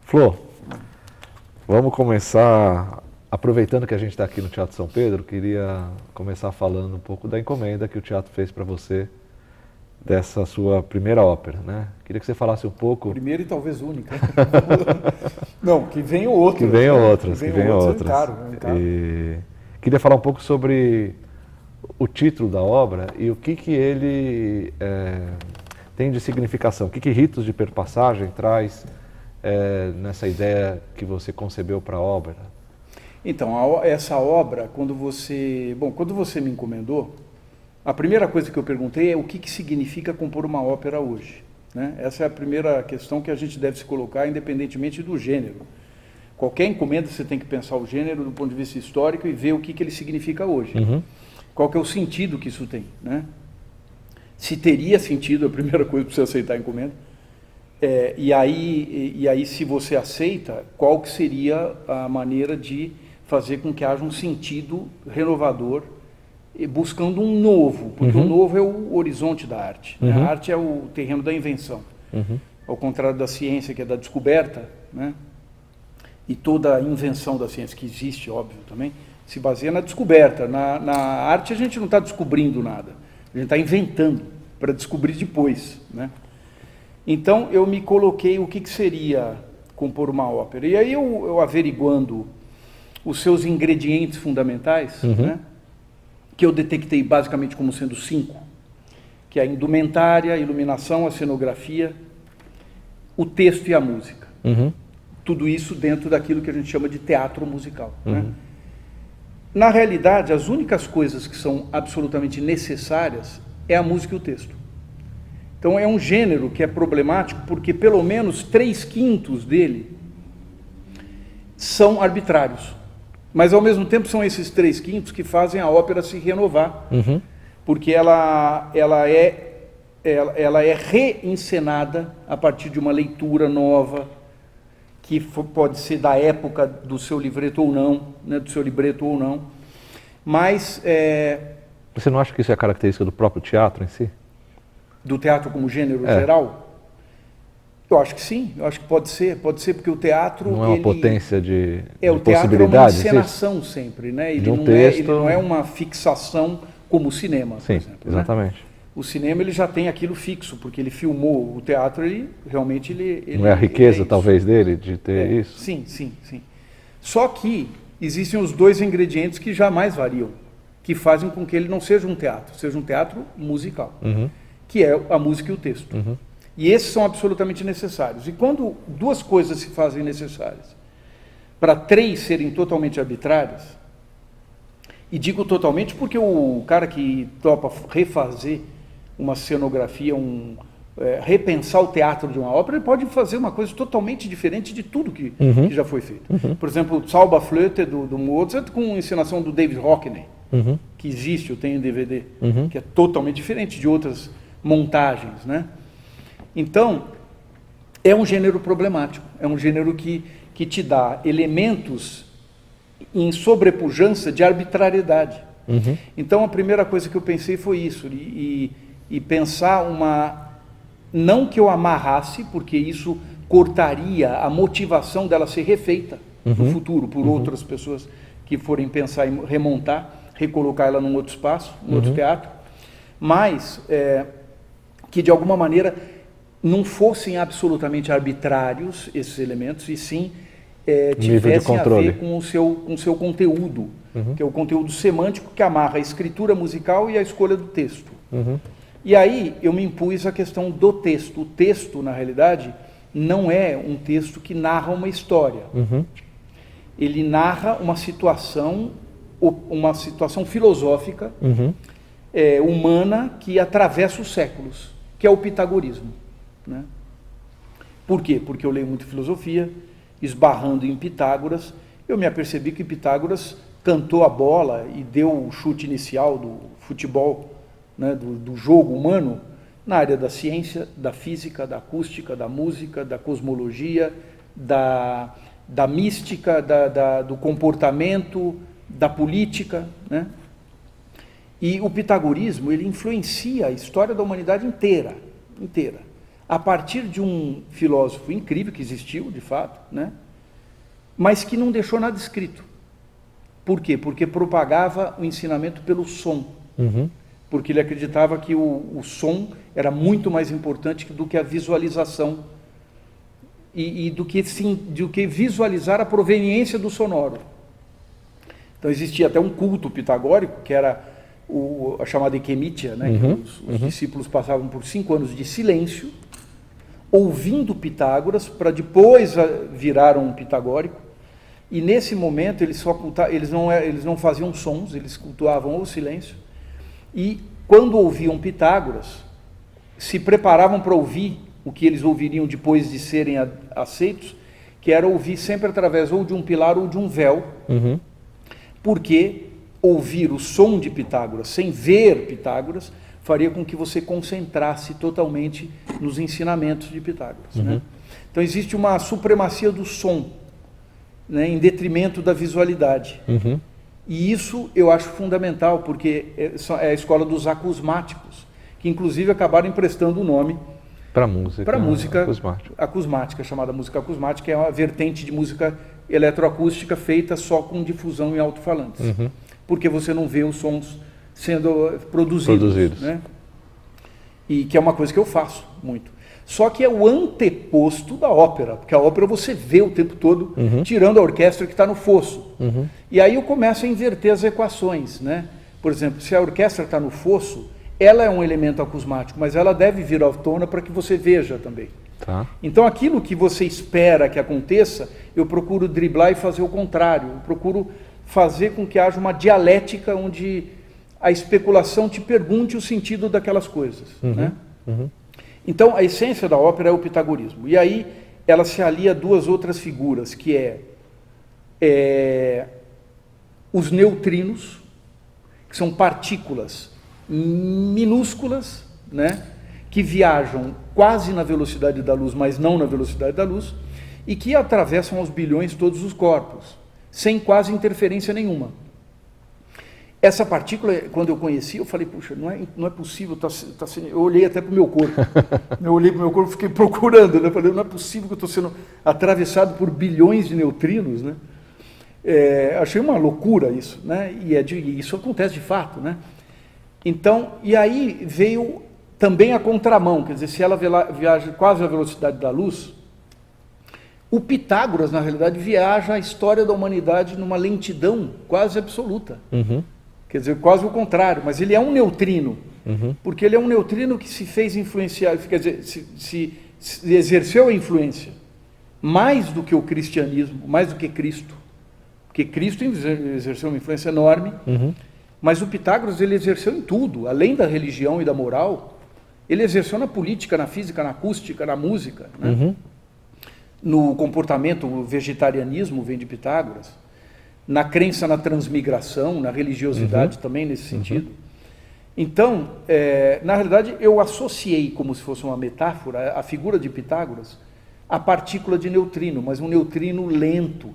Flor, vamos começar, aproveitando que a gente está aqui no Teatro São Pedro, queria começar falando um pouco da encomenda que o teatro fez para você, dessa sua primeira ópera, né? Queria que você falasse um pouco... Primeira e talvez única. Não, que venham outras. Que venham né? outras, que venham outras. É encaro. E queria falar um pouco sobre o título da obra e o que ele tem de significação, o que ritos de perpassagem traz nessa ideia que você concebeu para a obra. Então, essa obra, quando você me encomendou, a primeira coisa que eu perguntei é o que significa compor uma ópera hoje. Né? Essa é a primeira questão que a gente deve se colocar, independentemente do gênero. Qualquer encomenda você tem que pensar o gênero do ponto de vista histórico e ver o que ele significa hoje. Uhum. Qual que é o sentido que isso tem. Né? Se teria sentido, a primeira coisa para você aceitar a encomenda. E aí, se você aceita, qual que seria a maneira de fazer com que haja um sentido renovador, buscando um novo, porque o novo é o horizonte da arte. Né? A arte é o terreno da invenção. Ao contrário da ciência, que é da descoberta, né? E toda a invenção da ciência, que existe, óbvio, também, se baseia na descoberta. Na arte a gente não está descobrindo nada, a gente está inventando para descobrir depois. Né? Então eu me coloquei o que seria compor uma ópera. E aí eu averiguando os seus ingredientes fundamentais, né? Que eu detectei basicamente como sendo 5, que é a indumentária, a iluminação, a cenografia, o texto e a música. Tudo isso dentro daquilo que a gente chama de teatro musical. Né? Na realidade, as únicas coisas que são absolutamente necessárias é a música e o texto. Então é um gênero que é problemático porque pelo menos 3/5 dele são arbitrários. Mas, ao mesmo tempo, são esses 3/5 que fazem a ópera se renovar, porque ela é reencenada a partir de uma leitura nova, que pode ser da época do seu livreto ou não, né, do seu libreto ou não. Mas... Você não acha que isso é característica do próprio teatro em si? Do teatro como gênero geral? Eu acho que sim, eu acho que pode ser porque o teatro... Não é uma potência de o teatro é uma encenação sempre, né? Ele não é uma fixação como o cinema, por exemplo. Exatamente. Né? O cinema ele já tem aquilo fixo, porque ele filmou. O teatro, ele realmente... Não é a riqueza, talvez, dele, de ter isso? Sim. Só que existem os dois ingredientes que jamais variam, que fazem com que ele não seja um teatro musical, que é a música e o texto. E esses são absolutamente necessários. E quando duas coisas se fazem necessárias, para 3 serem totalmente arbitrárias, e digo totalmente porque o cara que topa refazer uma cenografia, repensar o teatro de uma ópera, ele pode fazer uma coisa totalmente diferente de tudo que já foi feito. Por exemplo, o Zauberflöte do Mozart com encenação do David Hockney, que existe, eu tenho em DVD, que é totalmente diferente de outras montagens, né? Então, é um gênero problemático, é um gênero que te dá elementos em sobrepujança de arbitrariedade. Então, a primeira coisa que eu pensei foi isso, e pensar não que eu amarrasse, porque isso cortaria a motivação dela ser refeita no futuro por outras pessoas que forem pensar em remontar, recolocar ela num outro espaço, num outro teatro, mas que de alguma maneira não fossem absolutamente arbitrários esses elementos, e sim tivessem a ver com o seu conteúdo, que é o conteúdo semântico que amarra a escritura musical e a escolha do texto. E aí eu me impus a questão do texto. O texto, na realidade, não é um texto que narra uma história. Ele narra uma situação filosófica, humana, que atravessa os séculos, que é o pitagorismo. Né? Por quê? Porque eu leio muito filosofia, esbarrando em Pitágoras, eu me apercebi que Pitágoras cantou a bola e deu o chute inicial do futebol, né, do jogo humano, na área da ciência, da física, da acústica, da música, da cosmologia, da mística, do comportamento, da política, né? E o pitagorismo, ele influencia a história da humanidade inteira. a partir de um filósofo incrível que existiu, de fato, né? Mas que não deixou nada escrito. Por quê? Porque propagava o ensinamento pelo som. Porque ele acreditava que o som era muito mais importante do que a visualização e do que visualizar a proveniência do sonoro. Então existia até um culto pitagórico, que era a chamada Ikemitia, né? Que os discípulos passavam por 5 anos de silêncio, ouvindo Pitágoras, para depois virar um pitagórico. E nesse momento eles não faziam sons, eles cultuavam o silêncio. E quando ouviam Pitágoras, se preparavam para ouvir o que eles ouviriam depois de serem aceitos, que era ouvir sempre através ou de um pilar ou de um véu, porque ouvir o som de Pitágoras sem ver Pitágoras faria com que você concentrasse totalmente nos ensinamentos de Pitágoras. Né? Então existe uma supremacia do som, né, em detrimento da visualidade. E isso eu acho fundamental, porque é a escola dos acusmáticos, que inclusive acabaram emprestando o nome para a música acusmática, chamada música acusmática, que é uma vertente de música eletroacústica feita só com difusão em alto-falantes, porque você não vê os sons sendo produzidos. Né? E que é uma coisa que eu faço muito. Só que é o anteposto da ópera, porque a ópera você vê o tempo todo, tirando a orquestra que está no fosso. E aí eu começo a inverter as equações. Né? Por exemplo, se a orquestra está no fosso, ela é um elemento acusmático, mas ela deve vir à tona para que você veja também. Tá. Então aquilo que você espera que aconteça, eu procuro driblar e fazer o contrário. Eu procuro fazer com que haja uma dialética onde a especulação te pergunte o sentido daquelas coisas. Né? Então, a essência da ópera é o pitagorismo. E aí, ela se alia a 2 outras figuras, que os neutrinos, que são partículas minúsculas, né, que viajam quase na velocidade da luz, mas não na velocidade da luz, e que atravessam aos bilhões todos os corpos, sem quase interferência nenhuma. Essa partícula, quando eu conheci, eu falei, puxa, não é possível, eu olhei até para o meu corpo. Eu olhei para o meu corpo e fiquei procurando, né? Falei, não é possível que eu estou sendo atravessado por bilhões de neutrinos, né? Achei uma loucura isso, né? E isso acontece de fato, né? Então, e aí veio também a contramão, quer dizer, se ela viaja quase à velocidade da luz, o Pitágoras, na realidade, viaja a história da humanidade numa lentidão quase absoluta. Quer dizer, quase o contrário, mas ele é um neutrino, porque ele é um neutrino que se fez influenciar, quer dizer, se exerceu a influência mais do que o cristianismo, mais do que Cristo, porque Cristo exerceu uma influência enorme, mas o Pitágoras ele exerceu em tudo, além da religião e da moral, ele exerceu na política, na física, na acústica, na música, né? No comportamento, o vegetarianismo vem de Pitágoras, na crença na transmigração, na religiosidade também nesse sentido. Então, na realidade, eu associei, como se fosse uma metáfora, a figura de Pitágoras à partícula de neutrino, mas um neutrino lento,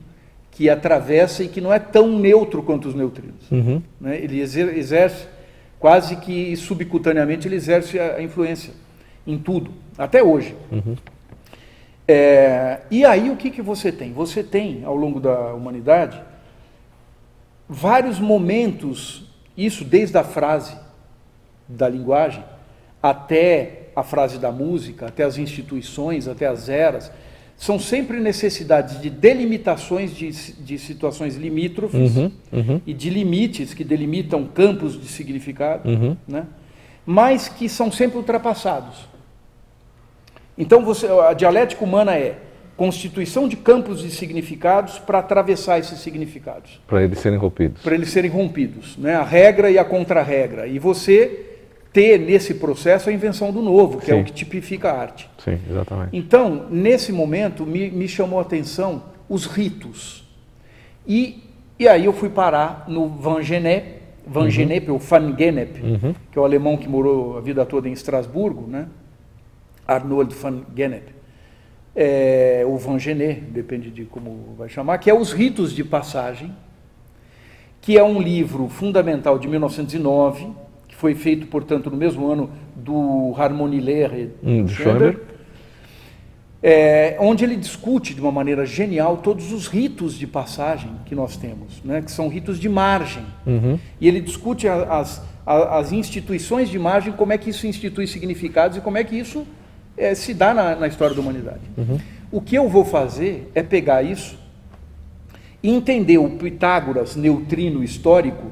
que atravessa e que não é tão neutro quanto os neutrinos. Né? Ele exerce, quase que subcutaneamente, ele exerce a influência em tudo, até hoje. E aí o que você tem? Você tem, ao longo da humanidade, vários momentos, isso desde a frase da linguagem, até a frase da música, até as instituições, até as eras, são sempre necessidades de delimitações de situações limítrofes e de limites que delimitam campos de significado, né? Mas que são sempre ultrapassados. Então, a dialética humana é constituição de campos de significados para atravessar esses significados. Para eles serem rompidos. Para eles serem rompidos, né? A regra e a contra-regra. E você ter nesse processo a invenção do novo, que é o que tipifica a arte. Sim, exatamente. Então, nesse momento, me chamou a atenção os ritos. E aí eu fui parar no Van Gennep, ou Van Gennep, que é o alemão que morou a vida toda em Estrasburgo, né? Arnold van Gennep. Ou Van Genet, depende de como vai chamar, que é Os Ritos de Passagem, que é um livro fundamental de 1909, que foi feito, portanto, no mesmo ano do Harmonielehre Schoenberg, onde ele discute de uma maneira genial todos os ritos de passagem que nós temos, né, que são ritos de margem. E ele discute as instituições de margem, como é que isso institui significados e como é que isso se dá na história da humanidade. O que eu vou fazer é pegar isso e entender o Pitágoras neutrino histórico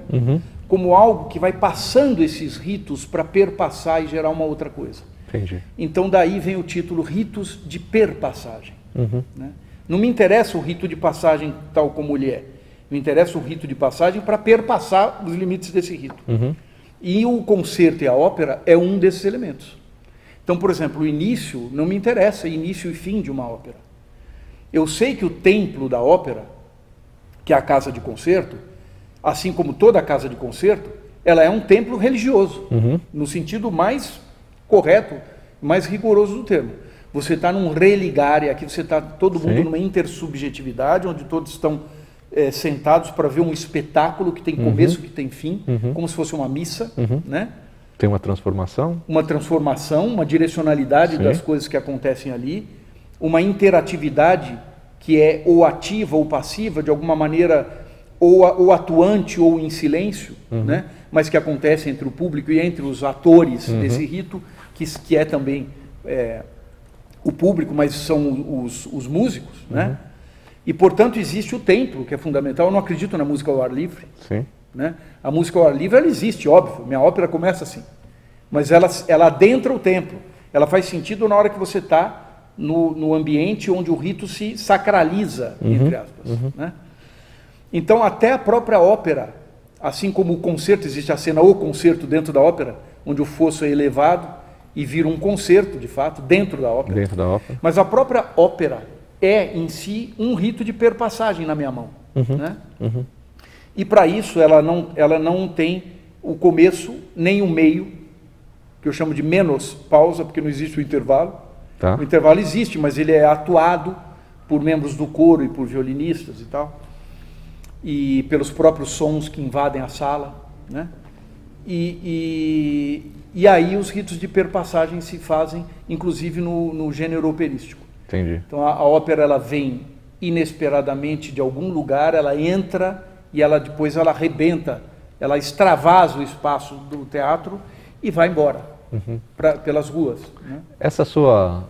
como algo que vai passando esses ritos para perpassar e gerar uma outra coisa. Entendi. Então daí vem o título Ritos de Perpassagem. Né? Não me interessa o rito de passagem tal como ele é. Me interessa o rito de passagem para perpassar os limites desse rito. E o concerto e a ópera é um desses elementos. Então, por exemplo, o início não me interessa, início e fim de uma ópera. Eu sei que o templo da ópera, que é a casa de concerto, assim como toda casa de concerto, ela é um templo religioso, no sentido mais correto, mais rigoroso do termo. Você está num religare, aqui você está todo mundo numa intersubjetividade, onde todos estão sentados para ver um espetáculo que tem começo, que tem fim, como se fosse uma missa, né? Tem uma transformação? Uma transformação, uma direcionalidade das coisas que acontecem ali, uma interatividade que é ou ativa ou passiva, de alguma maneira, ou atuante ou em silêncio, né? Mas que acontece entre o público e entre os atores desse rito, que é também o público, mas são os músicos, né? E, portanto, existe o templo, que é fundamental. Eu não acredito na música ao ar livre. Né? A música ao ar livre, ela existe, óbvio. Minha ópera começa assim. Mas ela adentra o templo. Ela faz sentido na hora que você está no ambiente onde o rito se sacraliza, entre aspas. Né? Então, até a própria ópera, assim como o concerto, existe a cena O Concerto dentro da ópera, onde o fosso é elevado e vira um concerto, de fato, dentro da ópera. Mas a própria ópera é, em si, um rito de perpassagem na minha mão. Né? E para isso ela não tem o começo nem o meio, que eu chamo de menos pausa, porque não existe o intervalo. O intervalo existe, mas ele é atuado por membros do coro e por violinistas e tal, e pelos próprios sons que invadem a sala, né? E aí os ritos de perpassagem se fazem, inclusive no gênero operístico. Entendi. Então a ópera ela vem inesperadamente de algum lugar, ela entra e depois ela arrebenta, ela extravasa o espaço do teatro e vai embora pelas ruas. Né? Essa sua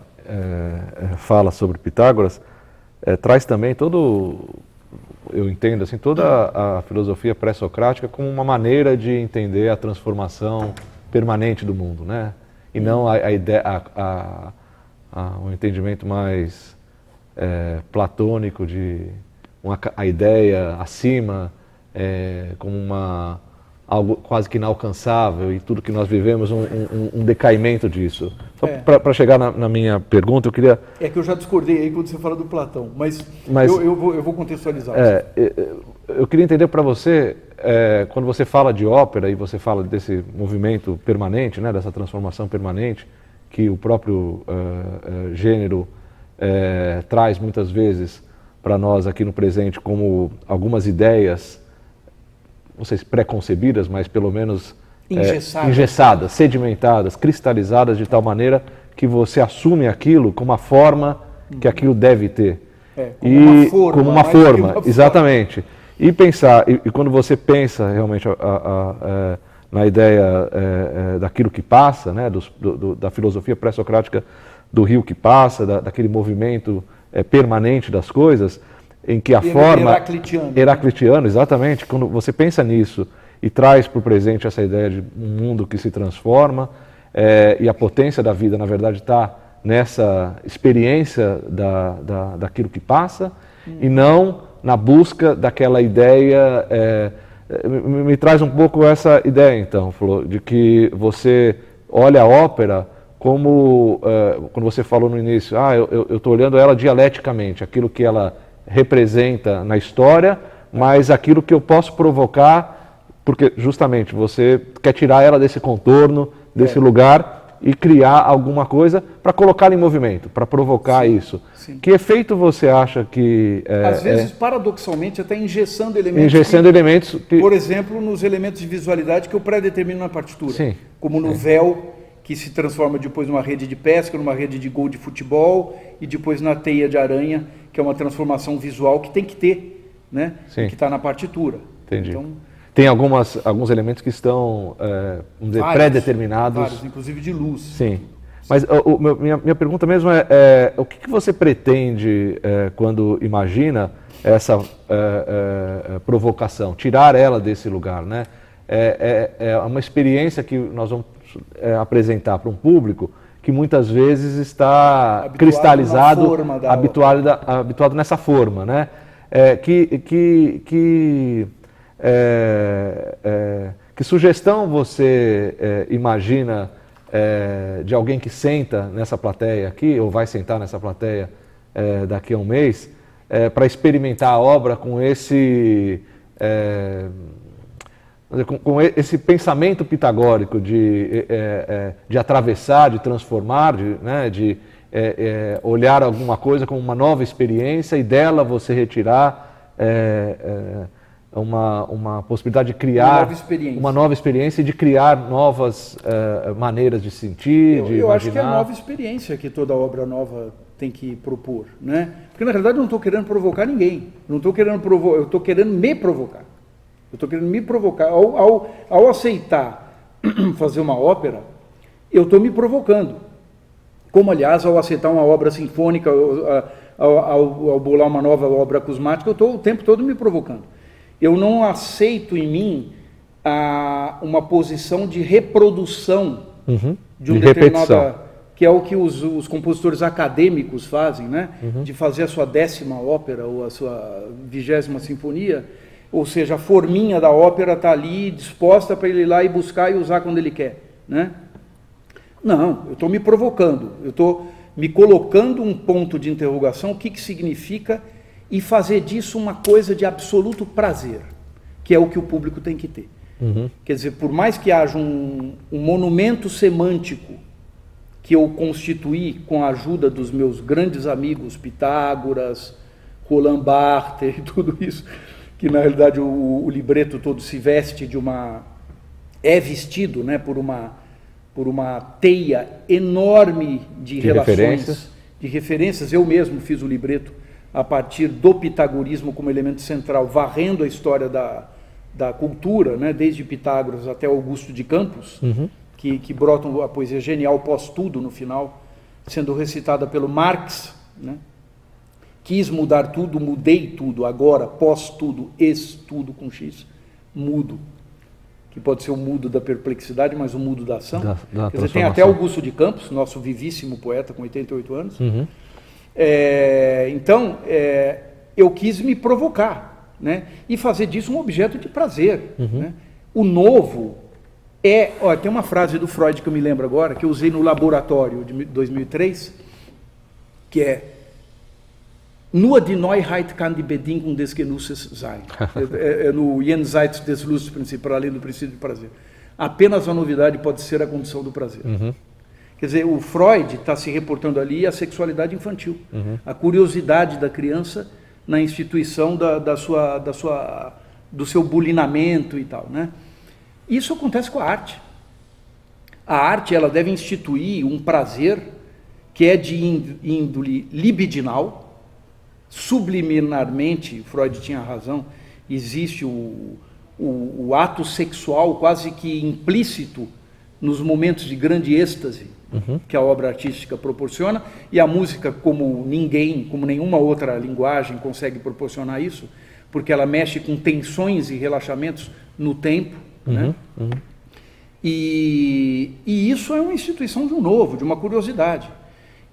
fala sobre Pitágoras traz também eu entendo assim, toda a filosofia pré-socrática como uma maneira de entender a transformação permanente do mundo, né? E não a ideia, um entendimento mais platônico de a ideia acima como algo quase que inalcançável e tudo que nós vivemos um decaimento disso. Só para chegar na minha pergunta, eu queria... É que eu já discordei aí quando você fala do Platão, mas eu vou contextualizar. Eu queria entender para você, quando você fala de ópera e você fala desse movimento permanente, né, dessa transformação permanente, que o próprio gênero traz muitas vezes para nós aqui no presente como algumas ideias, não sei se pré-concebidas, mas pelo menos engessadas, sedimentadas, cristalizadas de tal maneira que você assume aquilo como a forma que aquilo deve ter. Como uma forma, exatamente. E pensar, e quando você pensa realmente na ideia daquilo que passa, né, da filosofia pré-socrática do rio que passa, daquele movimento permanente das coisas, em que a forma... Heraclitiano, exatamente. Quando você pensa nisso e traz para o presente essa ideia de um mundo que se transforma, e a potência da vida, na verdade, está nessa experiência daquilo que passa, e não na busca daquela ideia... me traz um pouco essa ideia, então, Flor, de que você olha a ópera como, quando você falou no início, eu estou olhando ela dialeticamente, aquilo que ela representa na história, mas aquilo que eu posso provocar, porque justamente você quer tirar ela desse contorno, desse lugar e criar alguma coisa para colocá-la em movimento, para provocar isso. Sim. Que efeito você acha que... Às vezes, paradoxalmente, até engessando elementos. Por exemplo, nos elementos de visualidade que eu pré-determino na partitura. Sim. Como no véu que se transforma depois numa rede de pesca, numa rede de gol de futebol e depois na teia de aranha, que é uma transformação visual que tem que ter, né? Sim. Que está na partitura. Entendi. Então, tem alguns elementos que estão vamos dizer, pré-determinados. Vários, inclusive de luz. Sim. Mas minha pergunta mesmo o que você pretende quando imagina essa provocação? Tirar ela desse lugar, né? É uma experiência que nós vamos apresentar para um público que muitas vezes está habituado cristalizado, habituado nessa forma, né? Que sugestão você imagina de alguém que senta nessa plateia aqui, ou vai sentar nessa plateia daqui a um mês, para experimentar a obra com esse pensamento pitagórico de atravessar, de transformar, de olhar alguma coisa como uma nova experiência e dela você retirar uma possibilidade de criar uma nova experiência e de criar novas maneiras de sentir, de imaginar. Eu acho que é a nova experiência que toda obra nova tem que propor, né? Porque na realidade eu não estou querendo provocar ninguém, eu estou querendo me provocar. Eu estou querendo me provocar. Ao aceitar fazer uma ópera, eu estou me provocando. Como, aliás, ao aceitar uma obra sinfônica, ao bolar uma nova obra acusmática, eu estou o tempo todo me provocando. Eu não aceito em mim uma posição de reprodução de um determinado... que é o que os compositores acadêmicos fazem, né? De fazer a sua 10ª ópera ou a sua 20ª sinfonia, ou seja, a forminha da ópera está ali disposta para ele ir lá e buscar e usar quando ele quer, né? Não, eu estou me provocando, eu estou me colocando um ponto de interrogação, o que significa, e fazer disso uma coisa de absoluto prazer, que é o que o público tem que ter. Quer dizer, por mais que haja um monumento semântico que eu constituí com a ajuda dos meus grandes amigos, Pitágoras, Roland Barthes e tudo isso, que na realidade o libreto todo se veste é vestido, né, por uma teia enorme de relações, de referências. Eu mesmo fiz o libreto a partir do pitagorismo como elemento central, varrendo a história da cultura, né, desde Pitágoras até Augusto de Campos, que brotam a poesia genial pós-tudo no final, sendo recitada pelo Marx, né? Quis mudar tudo, mudei tudo, agora, pós-tudo, ex-tudo com X, mudo. Que pode ser o mudo da perplexidade, mas o mudo da ação. Quer dizer, tem até Augusto de Campos, nosso vivíssimo poeta com 88 anos. Então, eu quis me provocar, né? E fazer disso um objeto de prazer. Né? O novo tem uma frase do Freud que eu me lembro agora, que eu usei no laboratório de 2003, que é Nur die Neuheit kann die Bedingung des Genusses sein. No Jenseits des Lustprinzips, para além do princípio de prazer. Apenas a novidade pode ser a condição do prazer. Quer dizer, o Freud está se reportando ali à sexualidade infantil, a curiosidade da criança na instituição do seu bulinamento e tal, né? Isso acontece com a arte. A arte, ela deve instituir um prazer que é de índole libidinal. Subliminarmente, Freud tinha razão, existe o ato sexual quase que implícito nos momentos de grande êxtase que a obra artística proporciona, e a música, como nenhuma outra linguagem consegue proporcionar isso, porque ela mexe com tensões e relaxamentos no tempo, né? E isso é uma instituição de um novo, de uma curiosidade.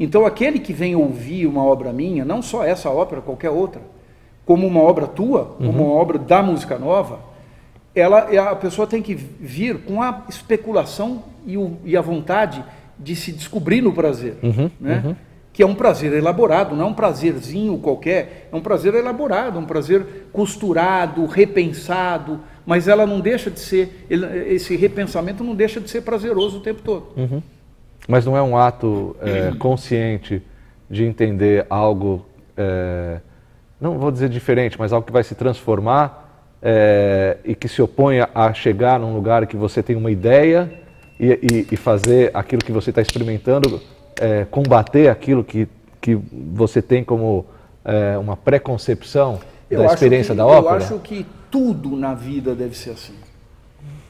Então, aquele que vem ouvir uma obra minha, não só essa ópera, qualquer outra, como uma obra tua, como uma obra da música nova, a pessoa tem que vir com a especulação e a vontade de se descobrir no prazer, né? Que é um prazer elaborado, não é um prazerzinho qualquer, é um prazer elaborado, um prazer costurado, repensado, mas ela não deixa de ser, esse repensamento não deixa de ser prazeroso o tempo todo. Mas não é um ato consciente de entender algo, não vou dizer diferente, mas algo que vai se transformar e que se oponha a chegar num lugar que você tem uma ideia e fazer aquilo que você está experimentando, combater aquilo que você tem como uma preconcepção da experiência da ópera? Eu acho que tudo na vida deve ser assim.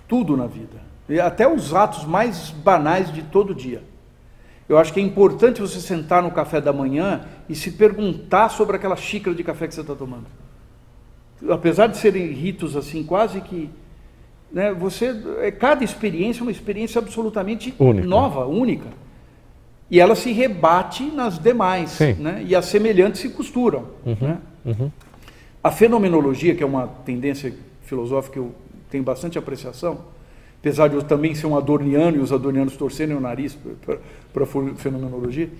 Tudo na vida. E até os atos mais banais de todo dia. Eu acho que é importante você sentar no café da manhã e se perguntar sobre aquela xícara de café que você está tomando. Apesar de serem ritos assim, quase que... Né, cada experiência é uma experiência absolutamente nova, única. E ela se rebate nas demais, né, e as semelhantes se costuram. Né? A fenomenologia, que é uma tendência filosófica que eu tenho bastante apreciação, apesar de eu também ser um adorniano e os adornianos torcerem o nariz para a fenomenologia,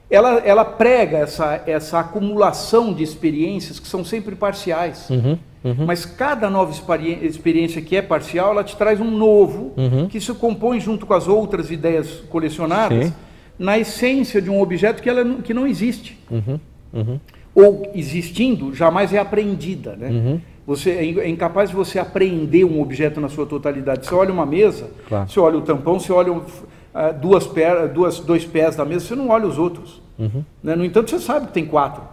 ela prega essa acumulação de experiências que são sempre parciais. Mas cada nova experiência que é parcial, ela te traz um novo, que se compõe junto com as outras ideias colecionadas, na essência de um objeto que não existe. Ou existindo, jamais é apreendida. Né? Você é incapaz de você apreender um objeto na sua totalidade. Você olha uma mesa, você olha o tampão, você olha dois pés da mesa, você não olha os outros. Né? No entanto, você sabe que tem 4.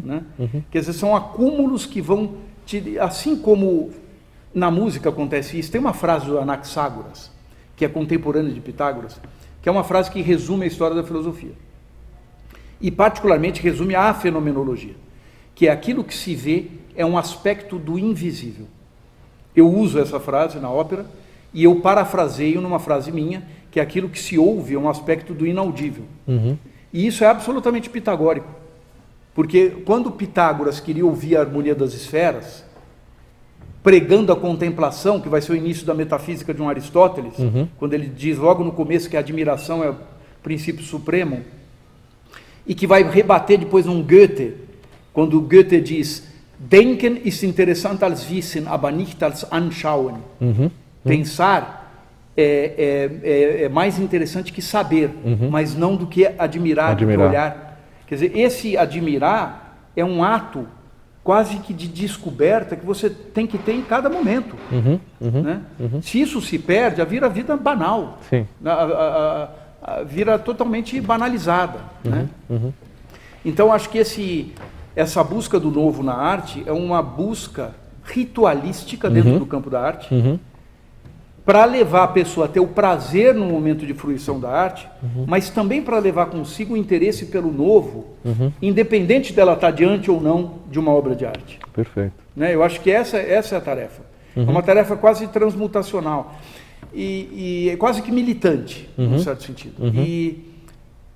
Né? Quer dizer, são acúmulos que vão... Assim como na música acontece isso, tem uma frase do Anaxágoras, que é contemporâneo de Pitágoras, que é uma frase que resume a história da filosofia. E particularmente resume a fenomenologia, que é aquilo que se vê é um aspecto do invisível. Eu uso essa frase na ópera e eu parafraseio numa frase minha, que é aquilo que se ouve é um aspecto do inaudível. E isso é absolutamente pitagórico, porque quando Pitágoras queria ouvir a harmonia das esferas, pregando a contemplação, que vai ser o início da metafísica de um Aristóteles, quando ele diz logo no começo que a admiração é o princípio supremo, e que vai rebater depois num Goethe, quando Goethe diz: Denken ist interessant als Wissen, aber nicht als Anschauen. Pensar é mais interessante que saber, mas não do que admirar. Do que olhar. Quer dizer, esse admirar é um ato quase que de descoberta que você tem que ter em cada momento. Né? Se isso se perde, vira vida banal. Vira totalmente banalizada. Né? Então, acho que essa busca do novo na arte é uma busca ritualística dentro do campo da arte, para levar a pessoa a ter o prazer no momento de fruição da arte, mas também para levar consigo o interesse pelo novo, independente dela estar diante ou não de uma obra de arte. Perfeito. Né? Eu acho que essa é a tarefa. É uma tarefa quase transmutacional e quase que militante, num certo sentido. E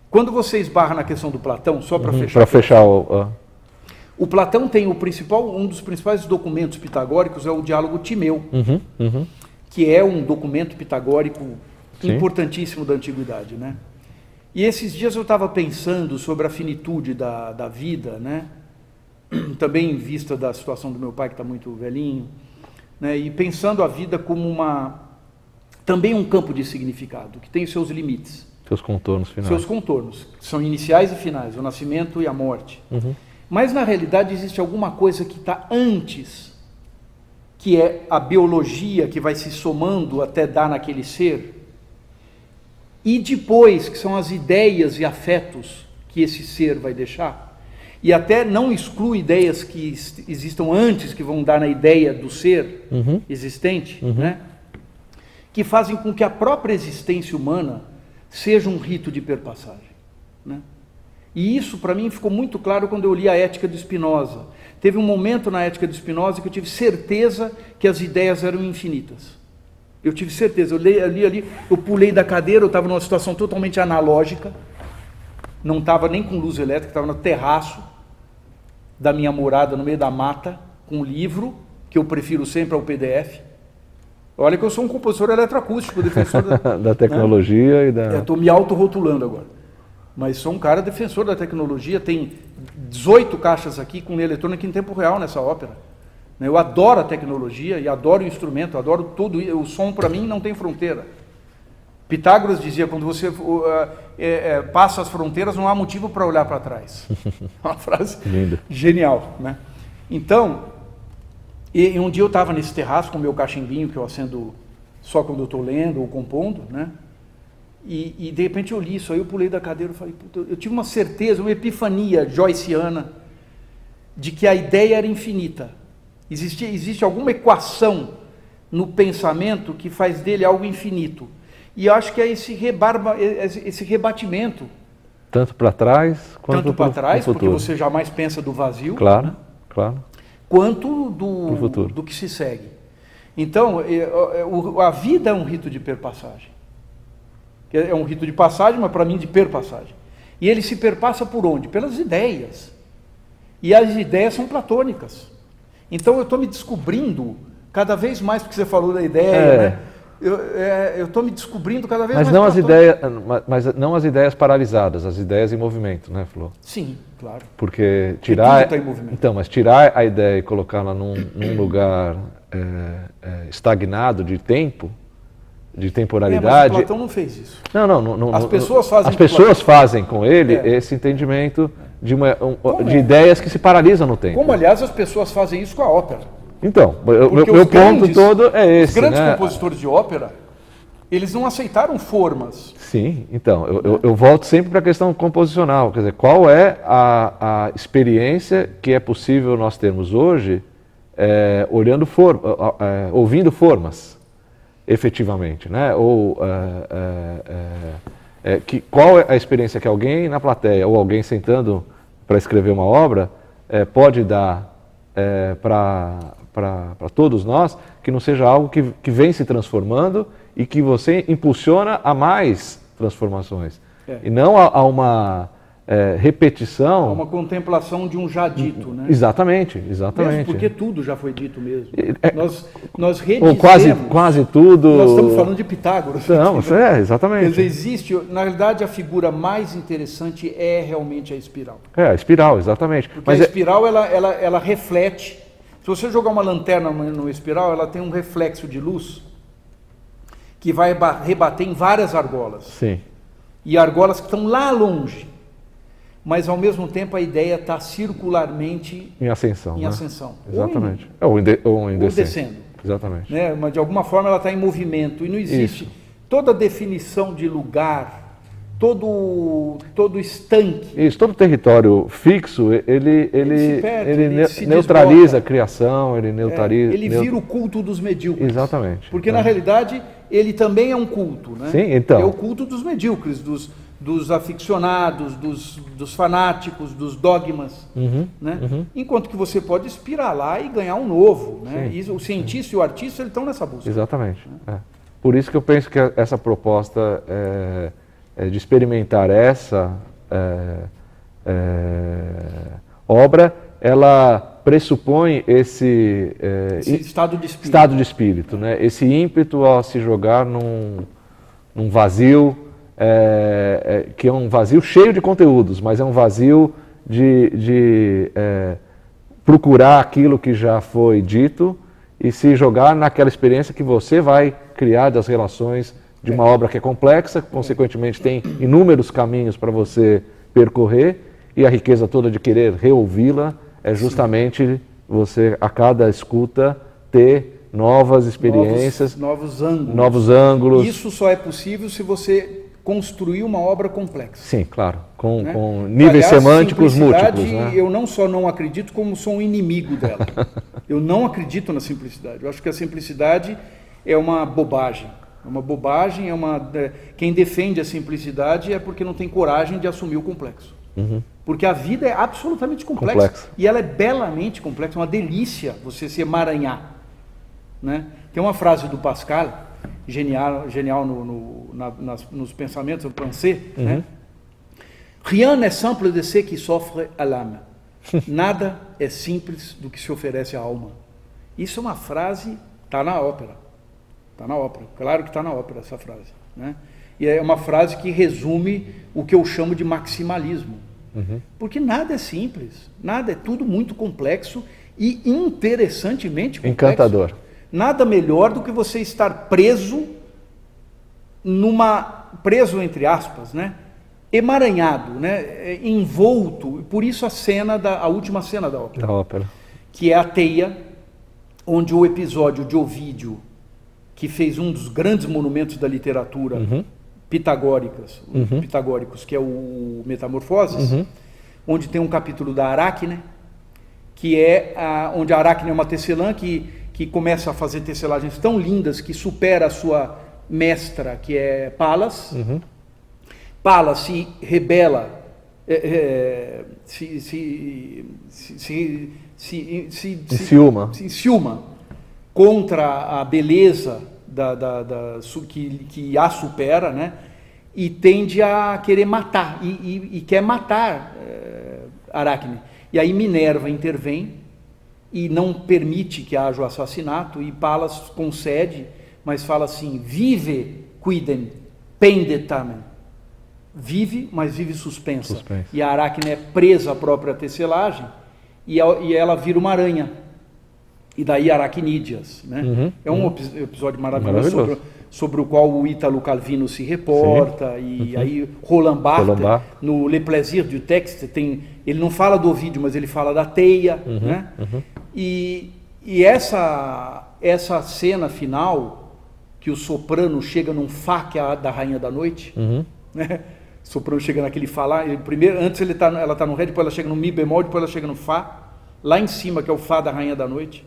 quando você esbarra na questão do Platão, só para fechar... Para fechar o Platão tem um dos principais documentos pitagóricos é o Diálogo Timeu, que é um documento pitagórico importantíssimo da antiguidade, né? E esses dias eu estava pensando sobre a finitude da vida, né? Também em vista da situação do meu pai, que está muito velhinho, né? E pensando a vida como também um campo de significado, que tem os seus limites. Seus contornos finais. Seus contornos, que são iniciais e finais, o nascimento e a morte. Mas, na realidade, existe alguma coisa que está antes, que é a biologia que vai se somando até dar naquele ser, e depois, que são as ideias e afetos que esse ser vai deixar, e até não exclui ideias que existam antes, que vão dar na ideia do ser existente, né? Que fazem com que a própria existência humana seja um rito de perpassagem, né? E isso, para mim, ficou muito claro quando eu li a Ética de Spinoza. Teve um momento na Ética de Spinoza que eu tive certeza que as ideias eram infinitas. Eu tive certeza. Eu li ali, eu pulei da cadeira, eu estava numa situação totalmente analógica, não estava nem com luz elétrica, estava no terraço da minha morada, no meio da mata, com um livro, que eu prefiro sempre ao PDF. Olha que eu sou um compositor eletroacústico, defensor da tecnologia, né? E da... Eu estou me autorrotulando agora. Mas sou um cara defensor da tecnologia, tem 18 caixas aqui com eletrônica em tempo real nessa ópera. Eu adoro a tecnologia e adoro o instrumento, adoro tudo. O som, para mim, não tem fronteira. Pitágoras dizia, quando você passa as fronteiras, não há motivo para olhar para trás. Uma frase linda. Genial, né? Então, um dia eu estava nesse terraço com o meu cachimbinho, que eu acendo só quando eu estou lendo ou compondo, né? E de repente eu li isso, aí eu pulei da cadeira e falei, puta, eu tive uma certeza, uma epifania joyciana de que a ideia era infinita. Existe alguma equação no pensamento que faz dele algo infinito. E eu acho que é esse rebatimento. Tanto para trás quanto para trás, pro porque futuro. você jamais pensa do vazio. Claro, né? claro. Quanto futuro. do que se segue. Então, a vida é um rito de perpassagem. É um rito de passagem, mas para mim de perpassagem. E ele se perpassa por onde? Pelas ideias. E as ideias são platônicas. Então eu estou me descobrindo cada vez mais, porque você falou da ideia, né? Eu estou me descobrindo cada vez mais. Mas não as ideias paralisadas, as ideias em movimento, né, Flor? Sim, claro. Porque tudo está em movimento. Então, mas tirar a ideia e colocá-la num lugar estagnado de tempo, de temporalidade. Mas o Platão não fez isso. Não. As pessoas fazem. As pessoas fazem com ele esse entendimento de ideias que se paralisam no tempo. Como, aliás, as pessoas fazem isso com a ópera. Então, meu ponto todo é esse. Os grandes compositores de ópera, eles não aceitaram formas. Sim, então, eu volto sempre para a questão composicional. Quer dizer, qual é a experiência que é possível nós termos hoje ouvindo formas, efetivamente, né? Ou qual é a experiência que alguém na plateia ou alguém sentando para escrever uma obra pode dar para todos nós, que não seja algo que vem se transformando e que você impulsiona a mais transformações. E não a uma repetição. A uma contemplação de um já dito, né? Exatamente. Mesmo porque tudo já foi dito mesmo. Nós redizemos. Ou quase tudo. Nós estamos falando de Pitágoras. Não, exatamente. Quer dizer, existe, na realidade, a figura mais interessante é realmente a espiral. A espiral, exatamente. Porque a espiral, ela reflete. Se você jogar uma lanterna no espiral, ela tem um reflexo de luz que vai rebater em várias argolas. Sim. E argolas que estão lá longe. Mas, ao mesmo tempo, a ideia está circularmente em ascensão. Exatamente. Ou descendo. Exatamente. Né? Mas, de alguma forma, ela está em movimento. E não existe toda definição de lugar, todo estanque. Isso, todo território fixo, ele neutraliza a criação, ele neutraliza... ele vira o culto dos medíocres. Exatamente. Porque, na realidade, ele também é um culto. Né? Sim, então. É o culto dos medíocres, dos aficionados, dos fanáticos, dos dogmas. Né? Enquanto que você pode inspirar lá e ganhar um novo. Né? E o cientista e o artista estão nessa busca. Exatamente. Por isso que eu penso que essa proposta de experimentar essa obra, ela pressupõe esse estado de espírito, né? Esse ímpeto a se jogar num vazio, que é um vazio cheio de conteúdos, mas é um vazio de procurar aquilo que já foi dito e se jogar naquela experiência que você vai criar das relações de uma obra que é complexa, que consequentemente tem inúmeros caminhos para você percorrer, e a riqueza toda de querer reouvi-la é justamente você, a cada escuta, ter novas experiências, novos ângulos. Isso só é possível se você construir uma obra complexa. Sim, claro, com níveis semânticos múltiplos. Né? Eu não só não acredito, como sou um inimigo dela. Eu não acredito na simplicidade. Eu acho que a simplicidade é uma bobagem. É uma bobagem, quem defende a simplicidade é porque não tem coragem de assumir o complexo. Porque a vida é absolutamente complexa. E ela é belamente complexa, uma delícia você se emaranhar. Né? Tem uma frase do Pascal, genial nos pensamentos do Pensée, né? Rien n'est simple de ce qui s'offre à l'âme. Nada é simples do que se oferece à alma. Isso é uma frase, está na ópera. Está na ópera, claro que está na ópera essa frase. Né? E é uma frase que resume o que eu chamo de maximalismo. Porque nada é simples, nada, é tudo muito complexo e interessantemente complexo. Encantador. Nada melhor do que você estar preso preso entre aspas, né? Emaranhado, né? Envolto, por isso a última cena da ópera. Da ópera. Que é a teia, onde o episódio de Ovídio que fez um dos grandes monumentos da literatura pitagóricos, que é o Metamorfoses, onde tem um capítulo da Aracne, que é onde a Aracne é uma tecelã que começa a fazer tecelagens tão lindas que supera a sua mestra, que é Palas. Palas se rebela, se enciuma contra a beleza que a supera, né? E tende a querer matar, e quer matar Aracne. E aí Minerva intervém e não permite que haja o assassinato, e Palas concede, mas fala assim: vive quidem pendetamen. Vive, mas vive suspensa. E a Aracne é presa à própria tecelagem e ela vira uma aranha. E daí Aracnídeas, né? É um episódio maravilhoso sobre o qual o Ítalo Calvino se reporta. E aí Roland Barthes, no Le Plaisir du Texte, ele não fala do Ovídio, mas ele fala da teia. Né? E essa cena final, que o soprano chega num Fá, que é da Rainha da Noite, né? O soprano chega naquele Fá lá, antes ela está no Ré, depois ela chega no Mi bemol, depois ela chega no Fá, lá em cima, que é o Fá da Rainha da Noite.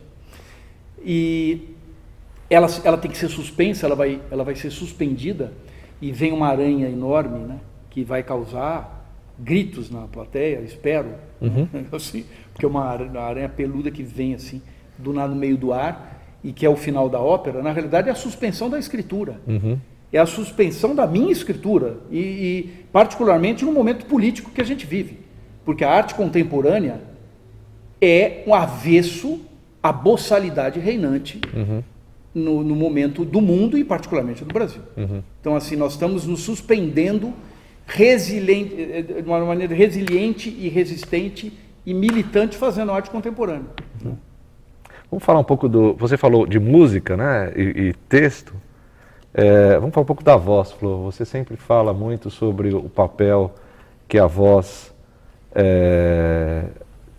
E ela tem que ser suspensa, ela vai ser suspendida, e vem uma aranha enorme, né, que vai causar gritos na plateia, espero, assim, porque é uma aranha peluda que vem assim, do nada no meio do ar, e que é o final da ópera. Na realidade é a suspensão da escritura. É a suspensão da minha escritura, e particularmente no momento político que a gente vive, porque a arte contemporânea é um avesso à boçalidade reinante no momento do mundo e particularmente do Brasil. Então, assim, nós estamos nos suspendendo de uma maneira resiliente e resistente e militante, fazendo arte contemporânea. Vamos falar um pouco você falou de música, né, e texto. Vamos falar um pouco da voz, Flor. Você sempre fala muito sobre o papel que a voz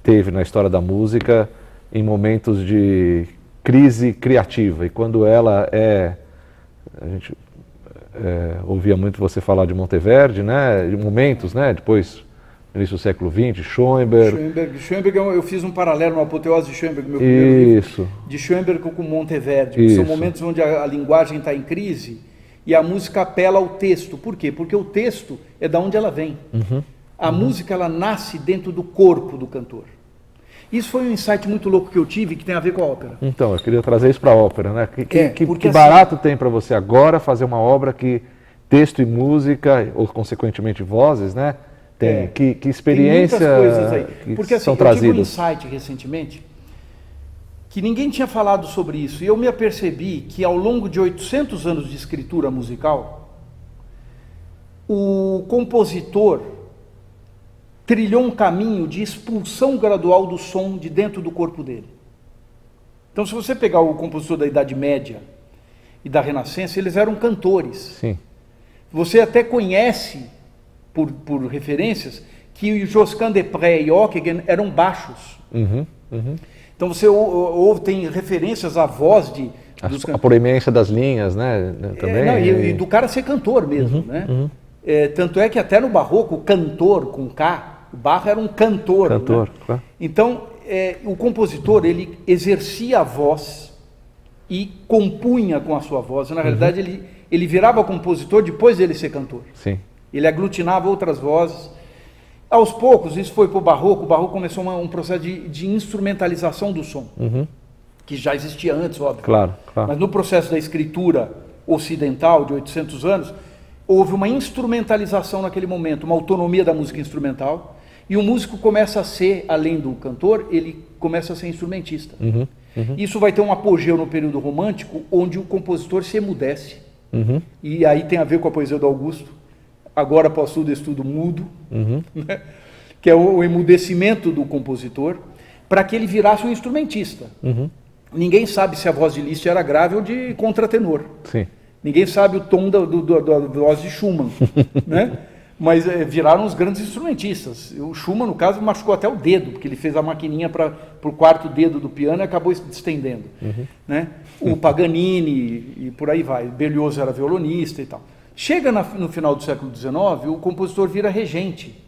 teve na história da música em momentos de crise criativa. E quando ela a gente ouvia muito você falar de Monteverdi, né, de momentos, né, depois no início do século XX, Schoenberg, eu fiz um paralelo, uma apoteose de Schoenberg, meu primeiro livro, de Schoenberg com Monteverdi, que são momentos onde a linguagem está em crise e a música apela ao texto. Por quê? Porque o texto é da onde ela vem. A música, ela nasce dentro do corpo do cantor. Isso foi um insight muito louco que eu tive, que tem a ver com a ópera. Então, eu queria trazer isso para a ópera, né? Que barato tem para você agora fazer uma obra que texto e música, ou consequentemente vozes, né? Que experiência tem muitas coisas aí. Porque assim, são trazidas. Eu tive um insight recentemente que ninguém tinha falado sobre isso, e eu me apercebi que ao longo de 800 anos de escritura musical, o compositor trilhou um caminho de expulsão gradual do som de dentro do corpo dele. Então, se você pegar o compositor da Idade Média e da Renascença, eles eram cantores. Sim. Você até conhece, por referências, que Josquin des Prez e Ockeghem eram baixos. Então você tem referências à voz a proemência das linhas, né? Também. E do cara ser cantor mesmo, né? Tanto é que até no barroco, o cantor com K, o Bach era um cantor. Né? Claro. Então, o compositor, ele exercia a voz e compunha com a sua voz. Na realidade, ele virava compositor depois dele ser cantor. Sim. Ele aglutinava outras vozes. Aos poucos, isso foi para o barroco começou um processo de instrumentalização do som, que já existia antes, óbvio. Claro. Mas no processo da escritura ocidental, de 800 anos, houve uma instrumentalização naquele momento, uma autonomia da música instrumental, e o músico começa a ser, além do cantor, ele começa a ser instrumentista. Isso vai ter um apogeu no período romântico, onde o compositor se emudece, e aí tem a ver com a poesia do Augusto, agora após tudo estudo mudo, né? Que é o emudecimento do compositor, para que ele virasse um instrumentista. Ninguém sabe se a voz de Liszt era grave ou de contratenor. Sim. Ninguém sabe o tom da voz de Schumann, né? Mas viraram os grandes instrumentistas. O Schumann, no caso, machucou até o dedo, porque ele fez a maquininha para o quarto dedo do piano e acabou estendendo. Né? O Paganini e por aí vai. Berlioz era violonista e tal. Chega no final do século XIX, o compositor vira regente.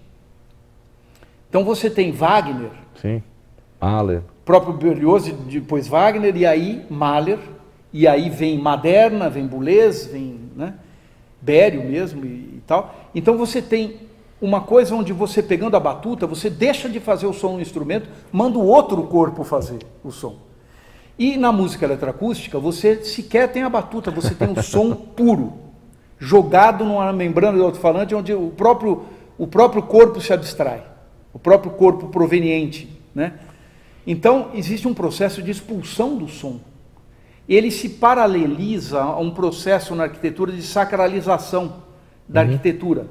Então você tem Wagner, Sim. Mahler. próprio Berlioz, depois Wagner, e aí Mahler, e aí vem Maderna, vem Boulez, vem, né, Berio mesmo e tal. Então você tem uma coisa onde você, pegando a batuta, você deixa de fazer o som no instrumento, manda o outro corpo fazer o som. E na música eletroacústica, você sequer tem a batuta, você tem o som puro, jogado numa membrana do alto-falante, onde o próprio corpo se abstrai, o próprio corpo proveniente, né? Então, existe um processo de expulsão do som. Ele se paraleliza a um processo na arquitetura de sacralização da arquitetura,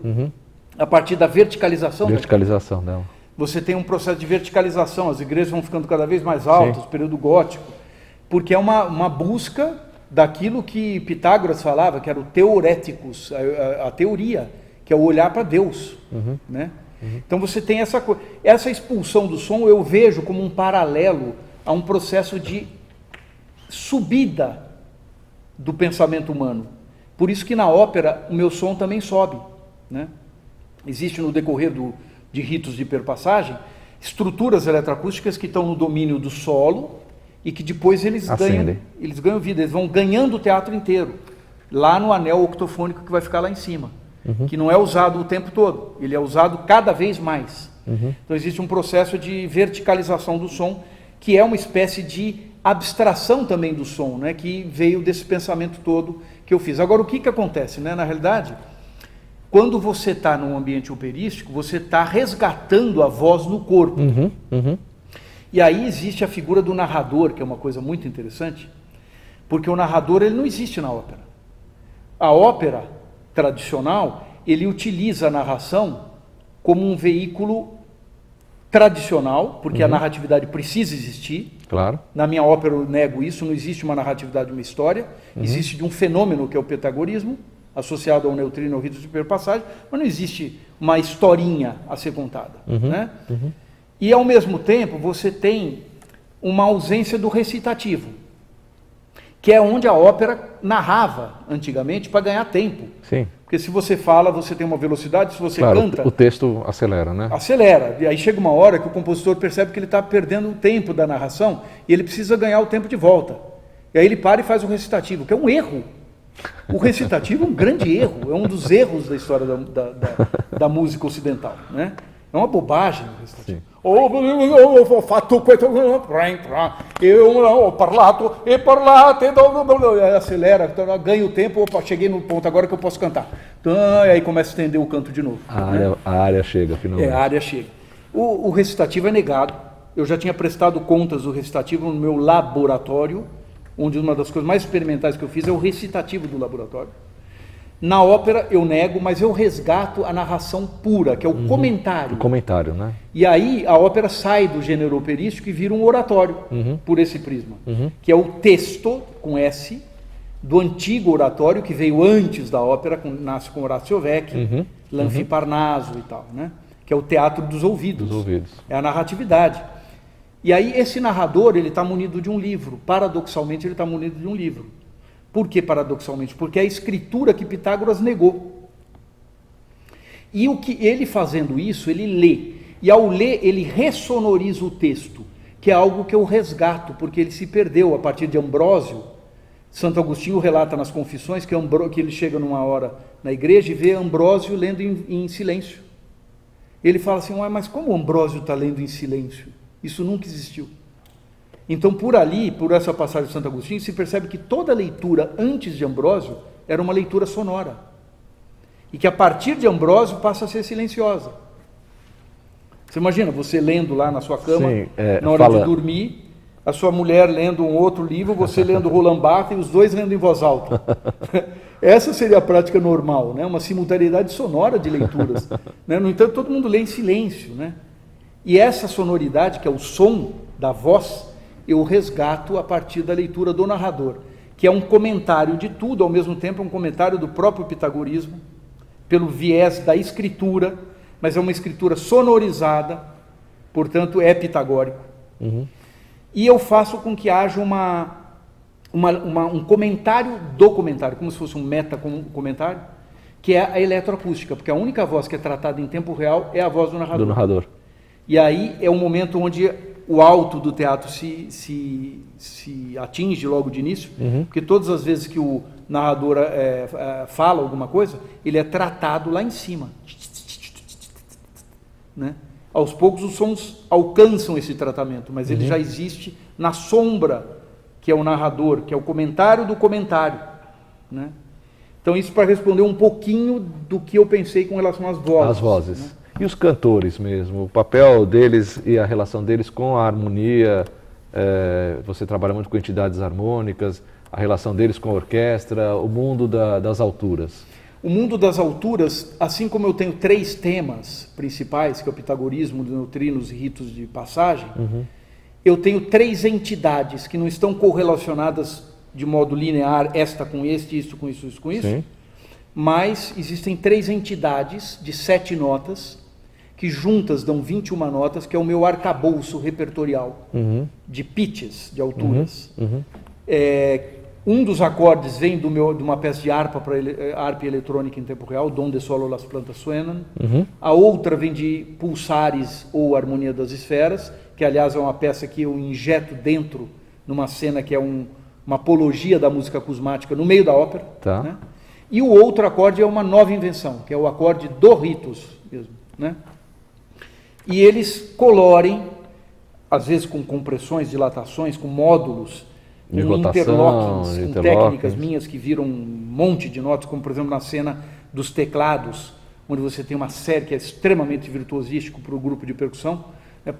a partir da verticalização. Verticalização dela. Você tem um processo de verticalização, as igrejas vão ficando cada vez mais altas, o período gótico, porque é uma busca daquilo que Pitágoras falava, que era o teoréticos, a teoria, que é o olhar para Deus, né? Então você tem essa expulsão do som, eu vejo como um paralelo a um processo de subida do pensamento humano. Por isso que na ópera o meu som também sobe, né? Existe no decorrer de ritos de perpassagem estruturas eletroacústicas que estão no domínio do solo e que depois eles ganham vida, eles vão ganhando o teatro inteiro, lá no anel octofônico que vai ficar lá em cima. Que não é usado o tempo todo, ele é usado cada vez mais. Então existe um processo de verticalização do som, que é uma espécie de abstração também do som, né, que veio desse pensamento todo que eu fiz. Agora, o que acontece, né? Na realidade, quando você está num ambiente operístico, você está resgatando a voz no corpo. E aí existe a figura do narrador, que é uma coisa muito interessante, porque o narrador ele não existe na ópera. A ópera tradicional, ele utiliza a narração como um veículo tradicional, porque a narratividade precisa existir. Claro. Na minha ópera eu nego isso, não existe uma narratividade de uma história, existe de um fenômeno que é o pitagorismo, associado ao neutrino, ao rito de perpassagem, mas não existe uma historinha a ser contada, né? E ao mesmo tempo você tem uma ausência do recitativo, que é onde a ópera narrava antigamente para ganhar tempo. Sim. Porque se você fala, você tem uma velocidade, se você Claro, canta... o texto acelera, né? Acelera. E aí chega uma hora que o compositor percebe que ele está perdendo o tempo da narração e ele precisa ganhar o tempo de volta. E aí ele para e faz o recitativo, que é um erro. O recitativo é um grande erro, é um dos erros da história da música ocidental, né? É uma bobagem o recitativo. Eu parlato e parlate, acelera, ganha o tempo, opa, cheguei no ponto agora que eu posso cantar. E aí começa a estender o canto de novo. A área chega, finalmente. A área chega. O recitativo é negado. Eu já tinha prestado contas do recitativo no meu laboratório, onde uma das coisas mais experimentais que eu fiz é o recitativo do laboratório. Na ópera eu nego, mas eu resgato a narração pura, que é o comentário. O comentário, né? E aí a ópera sai do gênero operístico e vira um oratório, por esse prisma, que é o texto, com S, do antigo oratório, que veio antes da ópera, nasce com Horácio Vecchi, Lanfiparnaso e tal, né? Que é o teatro dos ouvidos. É a narratividade. E aí esse narrador, ele está munido de um livro. Paradoxalmente, ele está munido de um livro. Por que paradoxalmente? Porque é a escritura que Pitágoras negou. E o que ele fazendo isso, ele lê. E ao ler, ele ressonoriza o texto, que é algo que eu resgato, porque ele se perdeu a partir de Ambrósio. Santo Agostinho relata nas Confissões que ele chega numa hora na igreja e vê Ambrósio lendo em silêncio. Ele fala assim, mas como Ambrósio está lendo em silêncio? Isso nunca existiu. Então, por ali, por essa passagem de Santo Agostinho, se percebe que toda leitura antes de Ambrósio era uma leitura sonora. E que a partir de Ambrósio passa a ser silenciosa. Você imagina, você lendo lá na sua cama, na hora de dormir, a sua mulher lendo um outro livro, você lendo Roland Barthes e os dois lendo em voz alta. Essa seria a prática normal, né? Uma simultaneidade sonora de leituras. Né? No entanto, todo mundo lê em silêncio. Né? E essa sonoridade, que é o som da voz, eu resgato a partir da leitura do narrador, que é um comentário de tudo, ao mesmo tempo é um comentário do próprio pitagorismo, pelo viés da escritura, mas é uma escritura sonorizada, portanto é pitagórico. E eu faço com que haja um comentário do comentário, como se fosse um meta-comentário, que é a eletroacústica, porque a única voz que é tratada em tempo real é a voz do narrador. E aí é o momento onde o alto do teatro se atinge logo de início, porque todas as vezes que o narrador fala alguma coisa, ele é tratado lá em cima. Né? Aos poucos os sons alcançam esse tratamento, mas ele já existe na sombra, que é o narrador, que é o comentário do comentário. Né? Então isso para responder um pouquinho do que eu pensei com relação às vozes. As vozes. Né? E os cantores mesmo, o papel deles e a relação deles com a harmonia, você trabalha muito com entidades harmônicas, a relação deles com a orquestra, o mundo das alturas. O mundo das alturas, assim como eu tenho 3 temas principais, que é o pitagorismo, neutrinos e ritos de passagem, eu tenho 3 entidades que não estão correlacionadas de modo linear, esta com este, isso com isso, isso com isso, mas existem 3 entidades de 7 notas, que juntas dão 21 notas, que é o meu arcabouço repertorial de pitches, de alturas. Um dos acordes vem de uma peça de harpa harpa eletrônica em tempo real, Donde Solo las Plantas Suenan. A outra vem de pulsares ou Harmonia das Esferas, que aliás é uma peça que eu injeto dentro, numa cena que é uma apologia da música cosmática no meio da ópera. Né? E o outro acorde é uma nova invenção, que é o acorde do ritus mesmo. Né? E eles colorem, às vezes com compressões, dilatações, com módulos, com interlockings, com técnicas minhas que viram um monte de notas, como por exemplo na cena dos teclados, onde você tem uma série que é extremamente virtuosístico para o grupo de percussão, né?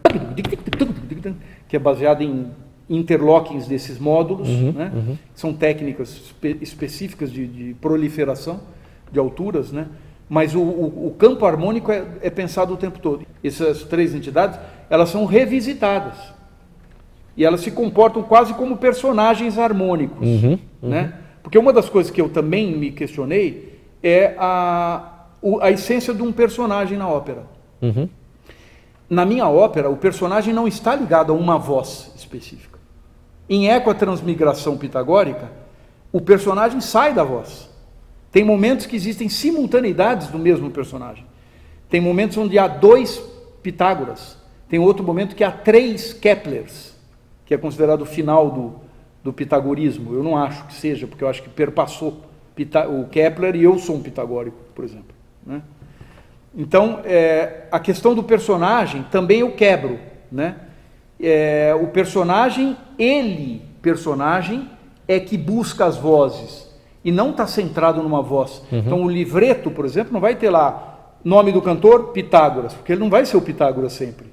Que é baseada em interlockings desses módulos, né? São técnicas específicas de proliferação de alturas, né? Mas o campo harmônico é pensado o tempo todo. Essas 3 entidades, elas são revisitadas. E elas se comportam quase como personagens harmônicos. Né? Porque uma das coisas que eu também me questionei é a essência de um personagem na ópera. Na minha ópera, o personagem não está ligado a uma voz específica. Em ecotransmigração pitagórica, o personagem sai da voz. Tem momentos que existem simultaneidades do mesmo personagem. Tem momentos onde há 2 Pitágoras. Tem outro momento que há 3 Keplers, que é considerado o final do pitagorismo. Eu não acho que seja, porque eu acho que perpassou o Kepler e eu sou um pitagórico, por exemplo. Né? Então, a questão do personagem também eu quebro. Né? O personagem é que busca as vozes e não está centrado numa voz. Então, o livreto, por exemplo, não vai ter lá nome do cantor, Pitágoras, porque ele não vai ser o Pitágoras sempre.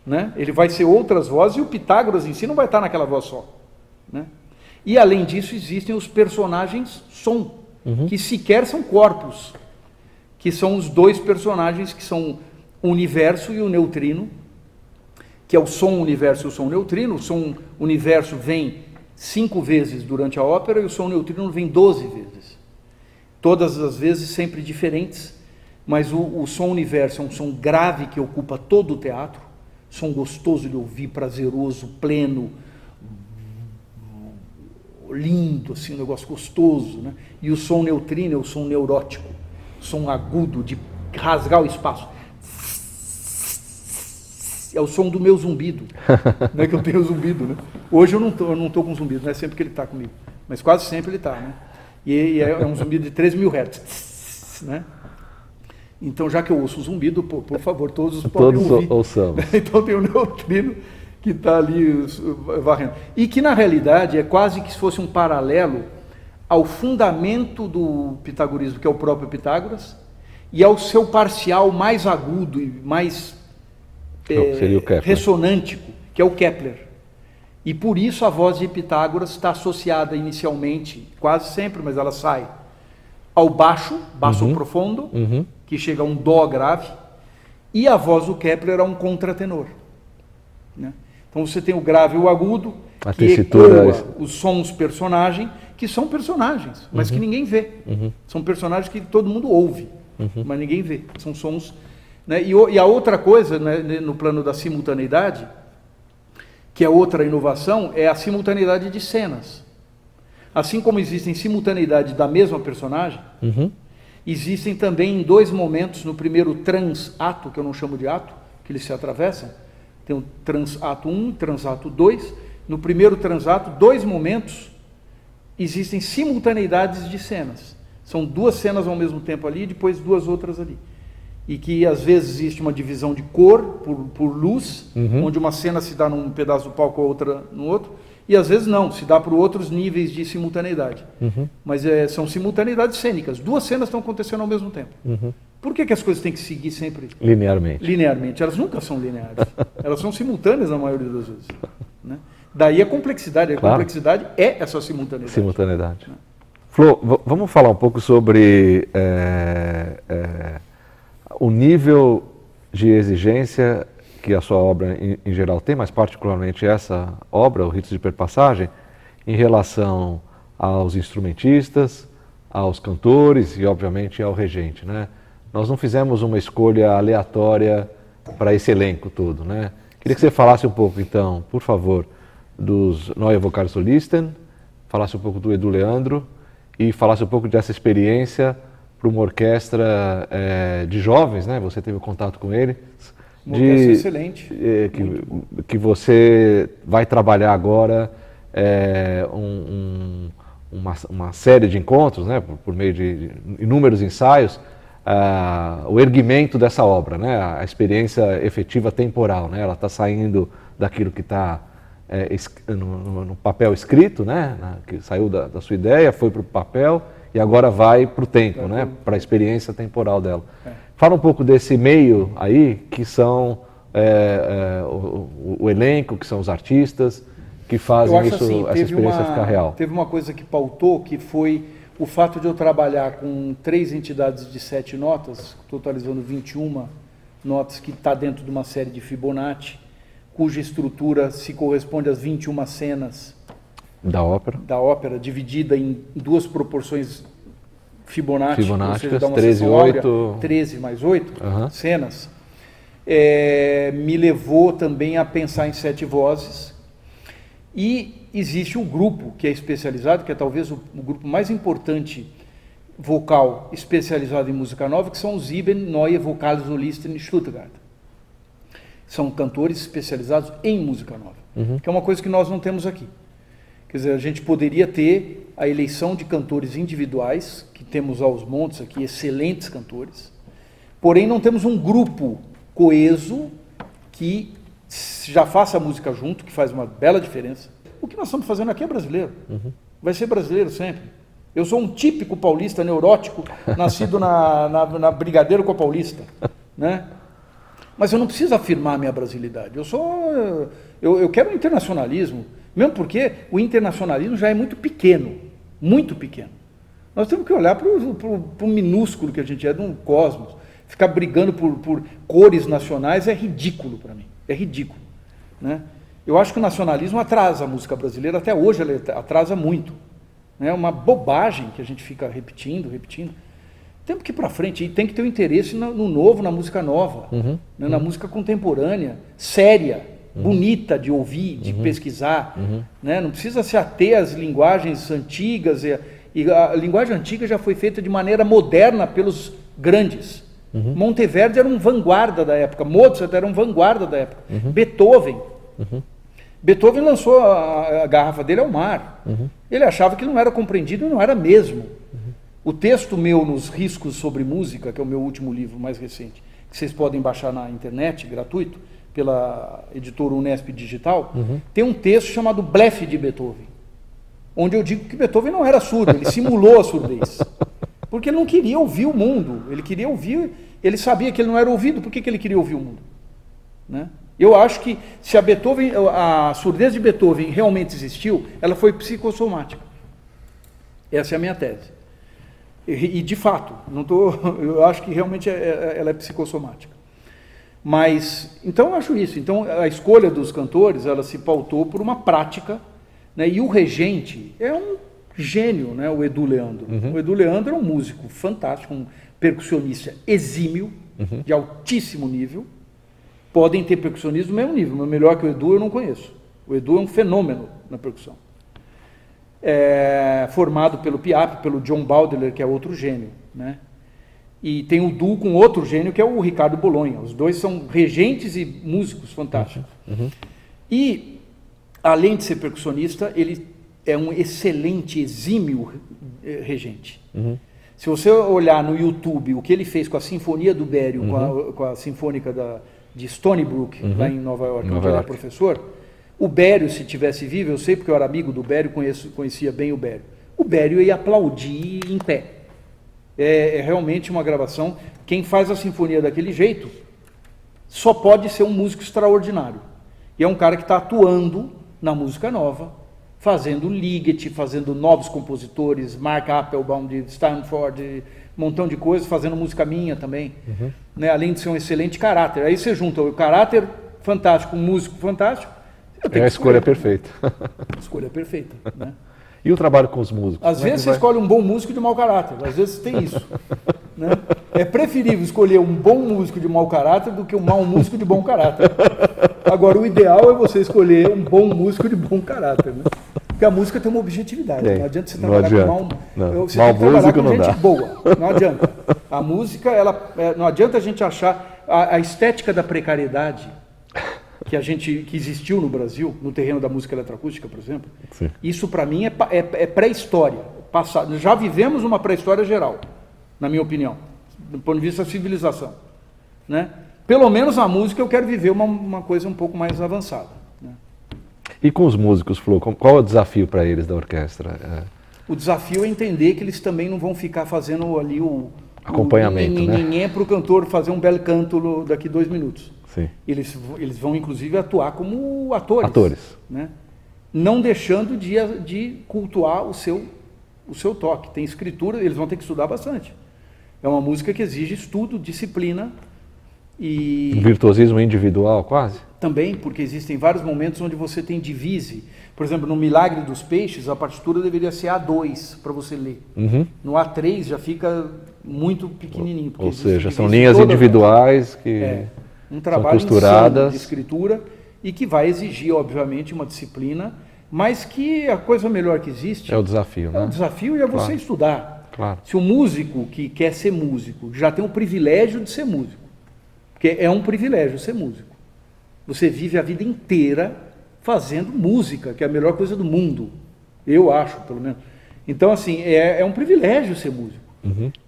Né? Ele vai ser outras vozes e o Pitágoras em si não vai estar naquela voz só. Né? E além disso existem os personagens som, que sequer são corpos, que são os 2 personagens que são o universo e o neutrino, que é o som universo e o som neutrino. O som universo vem 5 vezes durante a ópera e o som neutrino vem 12 vezes. Todas as vezes sempre diferentes, mas o som universo é um som grave que ocupa todo o teatro, som gostoso de ouvir, prazeroso, pleno, lindo, assim, um negócio gostoso, né? E o som neutrino é o som neurótico, som agudo, de rasgar o espaço. É o som do meu zumbido, não é que eu tenho zumbido, né? Hoje eu não tô com zumbido, não é sempre que ele está comigo, mas quase sempre ele está, né? E é um zumbido de 3.000 Hz, né? Então, já que eu ouço o zumbido, por favor, todos podem ouvir. Todos ouçamos. Então tem o neutrino que está ali varrendo. E que, na realidade, é quase que se fosse um paralelo ao fundamento do pitagorismo, que é o próprio Pitágoras, e ao seu parcial mais agudo e mais ressonante, que é o Kepler. E por isso a voz de Pitágoras está associada inicialmente, quase sempre, mas ela sai, ao baixo profundo, que chega a um dó grave, e a voz do Kepler a um contratenor. Né? Então você tem o grave e o agudo, que ecoa os sons personagem, que são personagens, mas que ninguém vê. São personagens que todo mundo ouve. mas ninguém vê. São sons... Né? E a outra coisa, né, no plano da simultaneidade, que é outra inovação, é a simultaneidade de cenas. Assim como existem simultaneidade da mesma personagem, existem também em 2 momentos, no primeiro transato, que eu não chamo de ato, que eles se atravessam, tem o transato 1, transato 2, no primeiro transato, 2 momentos, existem simultaneidades de cenas. São 2 cenas ao mesmo tempo ali, e depois 2 outras ali. E que às vezes existe uma divisão de cor, por luz, onde uma cena se dá num pedaço do palco, a outra no outro, e às vezes não, se dá por outros níveis de simultaneidade. Mas são simultaneidades cênicas, 2 cenas estão acontecendo ao mesmo tempo. Por que as coisas têm que seguir sempre? Linearmente. Elas nunca são lineares. Elas são simultâneas na maioria das vezes. Né? Daí a complexidade. A complexidade é essa simultaneidade. Né? Flô, vamos falar um pouco sobre o nível de exigência que a sua obra em geral tem, mas particularmente essa obra, o Ritos de Perpassagem, em relação aos instrumentistas, aos cantores e, obviamente, ao regente, né? Nós não fizemos uma escolha aleatória para esse elenco todo, né? Queria que você falasse um pouco, então, por favor, dos Neue Vokalsolisten, falasse um pouco do Edu Leandro e falasse um pouco dessa experiência para uma orquestra de jovens, né? Você teve contato com ele. Uma orquestra excelente. Que você vai trabalhar agora uma série de encontros, né? Por meio de inúmeros ensaios, o erguimento dessa obra, né? A experiência efetiva temporal, né? Ela está saindo daquilo que está no papel escrito, né? Que saiu da sua ideia, foi para o papel e agora vai para o tempo, né? Para a experiência temporal dela. Fala um pouco desse meio aí, que são o elenco, que são os artistas, que fazem essa experiência ficar real. Teve uma coisa que pautou, que foi o fato de eu trabalhar com 3 entidades de 7 notas, totalizando 21 notas, que está dentro de uma série de Fibonacci, cuja estrutura se corresponde às 21 cenas da ópera, dividida em 2 proporções Fibonacci, 13 e 8. 13 mais 8 cenas, me levou também a pensar em 7 vozes. E existe um grupo que é especializado, que é talvez o grupo mais importante vocal especializado em música nova, que são os Sieben Neue Vokalsolisten in Stuttgart. São cantores especializados em música nova, que é uma coisa que nós não temos aqui. Quer dizer, a gente poderia ter a eleição de cantores individuais, que temos aos montes aqui, excelentes cantores, porém não temos um grupo coeso que já faça a música junto, que faz uma bela diferença. O que nós estamos fazendo aqui é brasileiro. Vai ser brasileiro sempre. Eu sou um típico paulista neurótico, nascido na Brigadeiro com a Paulista, né? Mas eu não preciso afirmar a minha brasilidade. Eu quero um internacionalismo, mesmo porque o internacionalismo já é muito pequeno, muito pequeno. Nós temos que olhar para o minúsculo que a gente é, de um cosmos. Ficar brigando por cores nacionais é ridículo para mim, é ridículo, né? Eu acho que o nacionalismo atrasa a música brasileira, até hoje ele atrasa muito. É uma bobagem que a gente fica repetindo. Temos que ir para frente, e tem que ter um interesse no novo, na música nova, né? Na música contemporânea, séria, bonita de ouvir, de pesquisar. Né? Não precisa se ater às linguagens antigas, e a linguagem antiga já foi feita de maneira moderna pelos grandes. Monteverdi era um vanguarda da época, Mozart era um vanguarda da época, Beethoven lançou a garrafa dele ao mar. Ele achava que não era compreendido e não era mesmo. O texto meu nos Riscos sobre Música, que é o meu último livro mais recente, que vocês podem baixar na internet, gratuito, pela editora Unesp Digital, tem um texto chamado Blefe de Beethoven, onde eu digo que Beethoven não era surdo, ele simulou a surdez. Porque ele não queria ouvir o mundo, ele sabia que ele não era ouvido, por que ele queria ouvir o mundo? Né? Eu acho que se a surdez de Beethoven realmente existiu, ela foi psicossomática. Essa é a minha tese. E de fato, eu acho que realmente ela é psicossomática. Mas, então eu acho isso. Então a escolha dos cantores, ela se pautou por uma prática, né? E o regente é um gênio, né? O Edu Leandro. O Edu Leandro é um músico fantástico, percussionista exímio, de altíssimo nível. Podem ter percussionistas do mesmo nível, mas melhor que o Edu eu não conheço. O Edu é um fenômeno na percussão. Formado pelo Piap, pelo John Baldler, que é outro gênio, né? E tem o duo com outro gênio, que é o Ricardo Bolonha. Os dois são regentes e músicos fantásticos. E, além de ser percussionista, ele é um excelente, exímio regente. Se você olhar no YouTube o que ele fez com a Sinfonia do Bério, com a Sinfônica de Stony Brook, lá em Nova York, onde ele é professor, o Bério, se tivesse vivo, eu sei porque eu era amigo do Bério, conhecia bem o Bério ia aplaudir em pé. É realmente uma gravação. Quem faz a sinfonia daquele jeito só pode ser um músico extraordinário. E é um cara que está atuando na música nova, fazendo Ligeti, fazendo novos compositores, Mark Applebaum de Stanford, um montão de coisas, fazendo música minha também. Né? Além de ser um excelente caráter. Aí você junta o caráter fantástico, um músico fantástico. É a escolha perfeita. A escolha perfeita, né? E o trabalho com os músicos? Às vezes você escolhe um bom músico de mau caráter, às vezes tem isso. Né? É preferível escolher um bom músico de mau caráter do que um mau músico de bom caráter. Agora, o ideal é você escolher um bom músico de bom caráter. Né? Porque a música tem uma objetividade. Não adianta você trabalhar com mau músico. Você tem que trabalhar com gente boa. Não adianta. A música, não adianta a gente achar a estética da precariedade que existiu no Brasil, no terreno da música eletroacústica, por exemplo. Sim. Isso, para mim, é pré-história. Já vivemos uma pré-história geral, na minha opinião, do ponto de vista da civilização. Né? Pelo menos a música eu quero viver uma coisa um pouco mais avançada. Né? E com os músicos, Flo, qual é o desafio para eles da orquestra? O desafio é entender que eles também não vão ficar fazendo ali o acompanhamento, né? Para o cantor fazer um belo canto daqui 2 minutos. Sim. Eles vão, inclusive, atuar como atores. Né? Não deixando de cultuar o seu toque. Tem escritura, eles vão ter que estudar bastante. É uma música que exige estudo, disciplina e... Um virtuosismo individual, quase? Também, porque existem vários momentos onde você tem divise. Por exemplo, no Milagre dos Peixes, a partitura deveria ser A2 para você ler. No A3 já fica muito pequenininho. Ou seja, são linhas individuais que... um trabalho costuradas, de escritura e que vai exigir, obviamente, uma disciplina, mas que a coisa melhor que existe... É o desafio, né? É o desafio e é você estudar. Claro. Se o músico que quer ser músico já tem o privilégio de ser músico, porque é um privilégio ser músico. Você vive a vida inteira fazendo música, que é a melhor coisa do mundo. Eu acho, pelo menos. Então, assim, é um privilégio ser músico.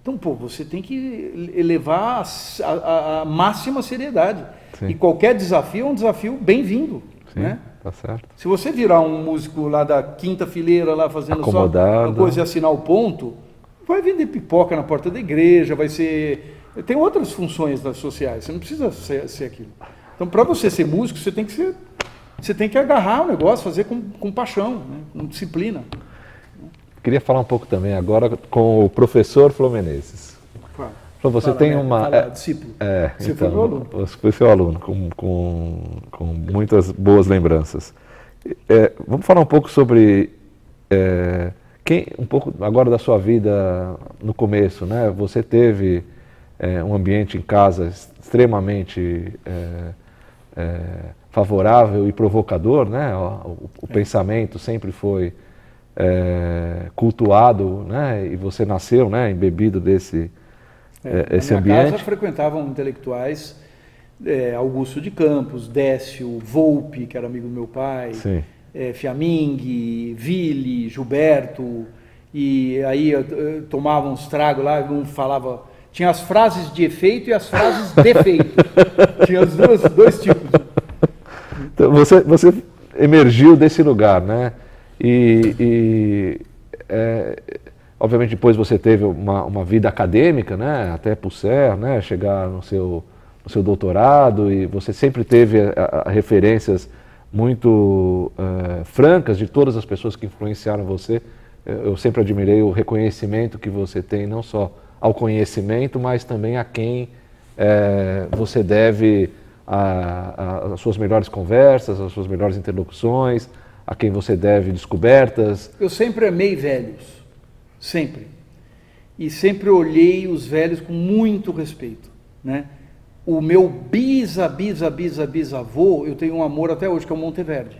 Então, você tem que elevar a máxima seriedade. Sim. E qualquer desafio é um desafio bem-vindo. Né? Tá certo. Se você virar um músico lá da quinta fileira, lá fazendo acomodado, só uma coisa e assinar o ponto, vai vender pipoca na porta da igreja, vai ser... Tem outras funções das sociais, você não precisa ser aquilo. Então, para você ser músico, você tem que agarrar o negócio, fazer com paixão, né? Com disciplina. Queria falar um pouco também agora com o professor Flo Menezes. Claro. Você tem uma... discípulo. Você foi meu aluno. Foi seu aluno, com muitas boas lembranças. Vamos falar um pouco sobre... um pouco agora da sua vida no começo, né? Você teve um ambiente em casa extremamente favorável e provocador, né? O pensamento sempre foi cultuado, né? E você nasceu, né? Embebido desse esse na minha ambiente. casa frequentavam intelectuais, Augusto de Campos, Décio, Volpe, que era amigo do meu pai, Fiammingue, Ville, Gilberto, e aí tomava uns tragos lá, um falava... Tinha as frases de efeito e as frases de efeito. Tinha os dois tipos. Então, você emergiu desse lugar, né? Obviamente depois você teve uma vida acadêmica, né? Até PUCER, né? Chegar no seu doutorado, e você sempre teve referências muito francas de todas as pessoas que influenciaram você. Eu sempre admirei o reconhecimento que você tem, não só ao conhecimento, mas também a quem você deve as suas melhores conversas, as suas melhores interlocuções, a quem você deve descobertas. Eu sempre amei velhos, sempre. e sempre olhei os velhos com muito respeito, né? O meu bisavô, eu tenho um amor até hoje, que é o Monteverde.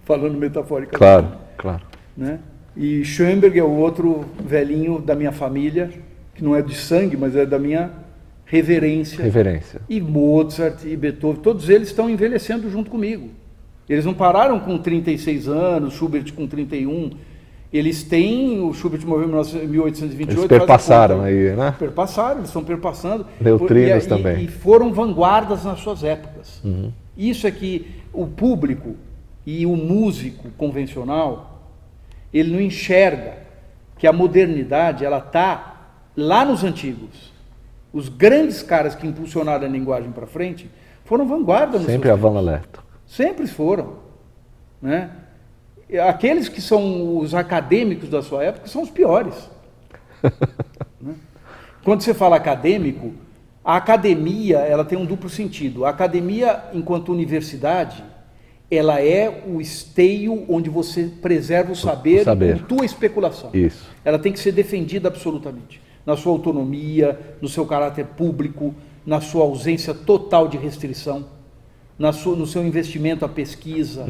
Falando metaforicamente. Claro, claro. Né? E Schoenberg é o outro velhinho da minha família, que não é de sangue, mas é da minha reverência. E Mozart e Beethoven, todos eles estão envelhecendo junto comigo. Eles não pararam com 36 anos, Schubert com 31. Eles têm, o Schubert morreu em 1828. Eles perpassaram aí, né? Perpassaram, eles estão perpassando. Neutrinos também. E foram vanguardas nas suas épocas. Isso é que o público e o músico convencional, ele não enxerga que a modernidade, ela está lá nos antigos. Os grandes caras que impulsionaram a linguagem para frente foram vanguarda nos Sempre a Van Lerto. Sempre foram, né? Aqueles que são os acadêmicos da sua época são os piores. Né? Quando você fala acadêmico, a academia ela tem um duplo sentido. A academia, enquanto universidade, ela é o esteio onde você preserva o saber. E cultua a especulação. Isso. Ela tem que ser defendida absolutamente. Na sua autonomia, no seu caráter público, na sua ausência total de restrição, no seu investimento à pesquisa.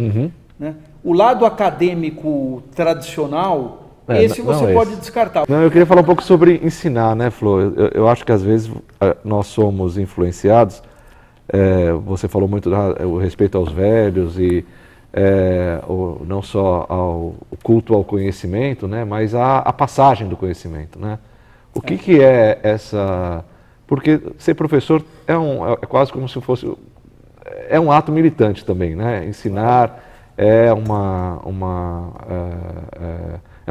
Né? O lado acadêmico tradicional, esse você pode descartar. Não, eu queria falar um pouco sobre ensinar, né, Flor? Eu acho que às vezes nós somos influenciados, você falou muito o respeito aos velhos e não só ao culto ao conhecimento, né, mas a passagem do conhecimento, né? O que é essa... Porque ser professor é quase como se fosse... É um ato militante também, né? Ensinar é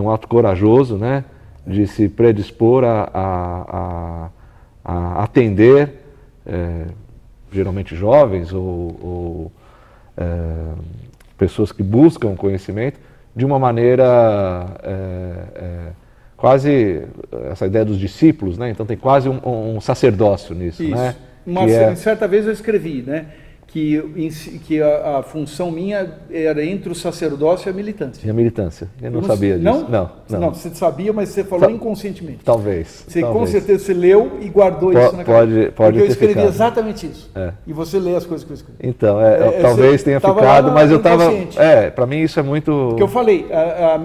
um ato corajoso, né? De se predispor a atender, geralmente jovens ou pessoas que buscam conhecimento de uma maneira quase essa ideia dos discípulos, né? Então tem quase um sacerdócio nisso, isso, né? Certa vez eu escrevi, né? Que a função minha era entre o sacerdócio e a militância. E a militância? Eu não sabia disso. Não, você sabia, mas você falou inconscientemente. Talvez. Com certeza você leu e guardou isso na cabeça. Pode eu escrevi ficado. Exatamente isso. E você lê as coisas que eu escrevi. Então, talvez tenha ficado, mas eu estava... para mim isso é muito... Porque eu falei, a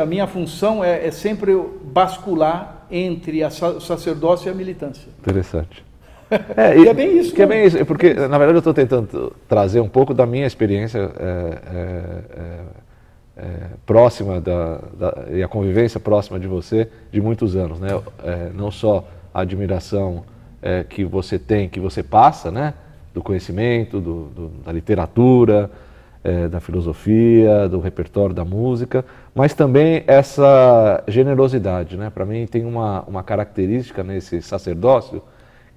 minha função é sempre bascular entre o sacerdócio e a militância. Interessante. E é bem isso. É bem isso, porque na verdade eu estou tentando trazer um pouco da minha experiência próxima e a convivência próxima de você de muitos anos, né? Não só a admiração que você tem, que você passa, né? Do conhecimento, da literatura, da filosofia, do repertório da música, mas também essa generosidade, né? Para mim tem uma característica nesse sacerdócio,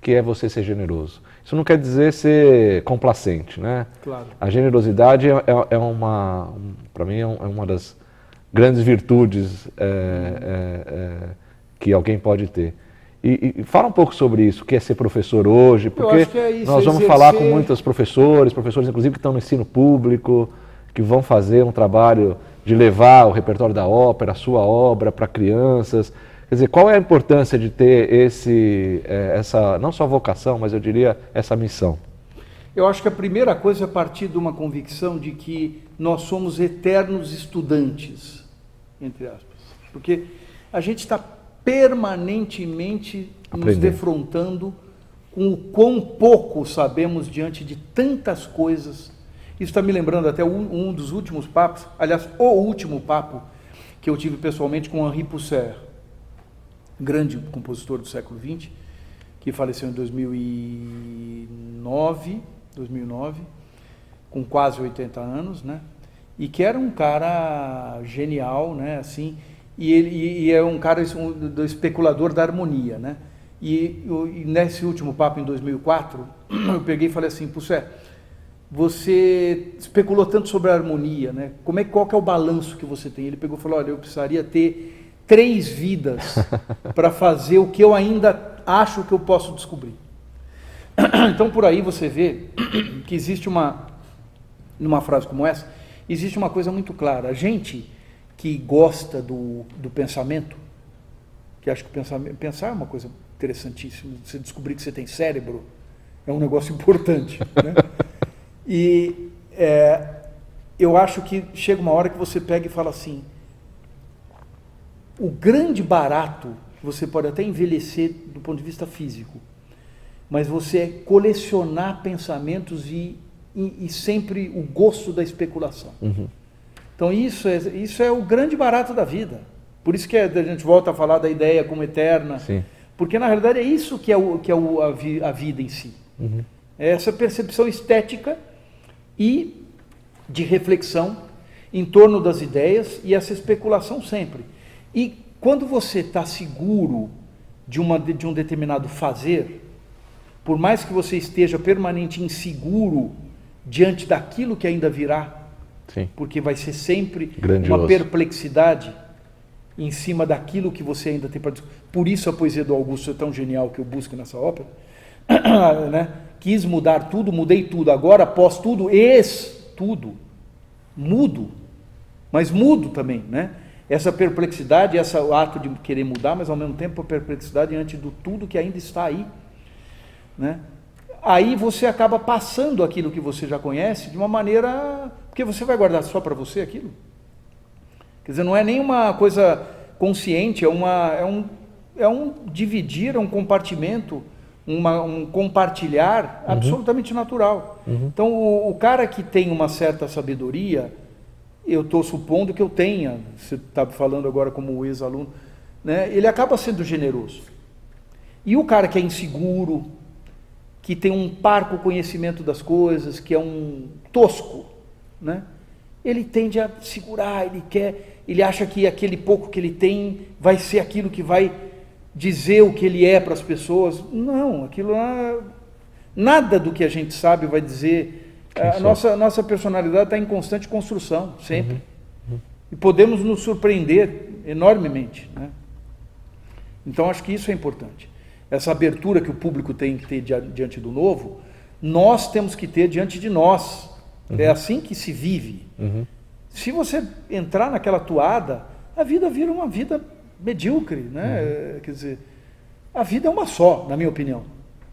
que é você ser generoso. Isso não quer dizer ser complacente, né? Claro. A generosidade para mim é uma das grandes virtudes que alguém pode ter. E fala um pouco sobre isso, o que é ser professor hoje, porque nós vamos falar com muitos professores inclusive que estão no ensino público, que vão fazer um trabalho de levar o repertório da ópera, a sua obra para crianças. Quer dizer, qual é a importância de ter essa, não só vocação, mas eu diria essa missão? Eu acho que a primeira coisa é partir de uma convicção de que nós somos eternos estudantes, entre aspas. Porque a gente está permanentemente nos defrontando com o quão pouco sabemos diante de tantas coisas. Isso está me lembrando até um dos últimos papos, aliás, o último papo que eu tive pessoalmente com Henri Pousser, grande compositor do século XX, que faleceu em 2009, com quase 80 anos, né? E que era um cara genial, né? Assim, e é um cara do especulador da harmonia, né? E nesse último papo, em 2004, eu peguei e falei assim: Pousser, você especulou tanto sobre a harmonia, né? Qual que é o balanço que você tem? Ele pegou e falou: olha, eu precisaria ter 3 vidas para fazer o que eu ainda acho que eu posso descobrir. Então, por aí você vê que existe numa frase como essa, existe uma coisa muito clara. A gente que gosta do pensamento, que acho que pensar é uma coisa interessantíssima. Você descobrir que você tem cérebro é um negócio importante, né? E eu acho que chega uma hora que você pega e fala assim, o grande barato, você pode até envelhecer do ponto de vista físico, mas você é colecionar pensamentos e sempre o gosto da especulação. Uhum. Então isso é o grande barato da vida. Por isso que a gente volta a falar da ideia como eterna. Sim. Porque na realidade é isso que é a vida em si. Uhum. É essa percepção estética e de reflexão em torno das ideias e essa especulação sempre. E quando você está seguro de um determinado fazer, por mais que você esteja permanente inseguro diante daquilo que ainda virá, Sim. porque vai ser sempre Grandioso. uma perplexidade em cima daquilo que você ainda tem para discutir. Por isso a poesia do Augusto é tão genial que eu busco nessa ópera, né? Quis mudar tudo, mudei tudo, agora após tudo, tudo, mudo, mas mudo também, né? Essa perplexidade, esse ato de querer mudar, mas ao mesmo tempo a perplexidade diante do tudo que ainda está aí, né? Aí você acaba passando aquilo que você já conhece de uma maneira, porque você vai guardar só para você aquilo. Quer dizer, não é nenhuma coisa consciente, é um dividir, é um compartimento, um compartilhar absolutamente natural. Uhum. Então, o cara que tem uma certa sabedoria, eu estou supondo que eu tenha, você está falando agora como ex-aluno, né, ele acaba sendo generoso. E o cara que é inseguro, que tem um parco conhecimento das coisas, que é um tosco, né, ele tende a segurar, ele acha que aquele pouco que ele tem vai ser aquilo que vai dizer o que ele é para as pessoas. Não, aquilo nada do que a gente sabe vai dizer. A nossa personalidade está em constante construção, sempre. E podemos nos surpreender enormemente, né? Então acho que isso é importante. Essa abertura que o público tem que ter diante do novo, nós temos que ter diante de nós. É assim que se vive. Se você entrar naquela toada, a vida vira uma vida medíocre, né? Quer dizer, a vida é uma só, na minha opinião.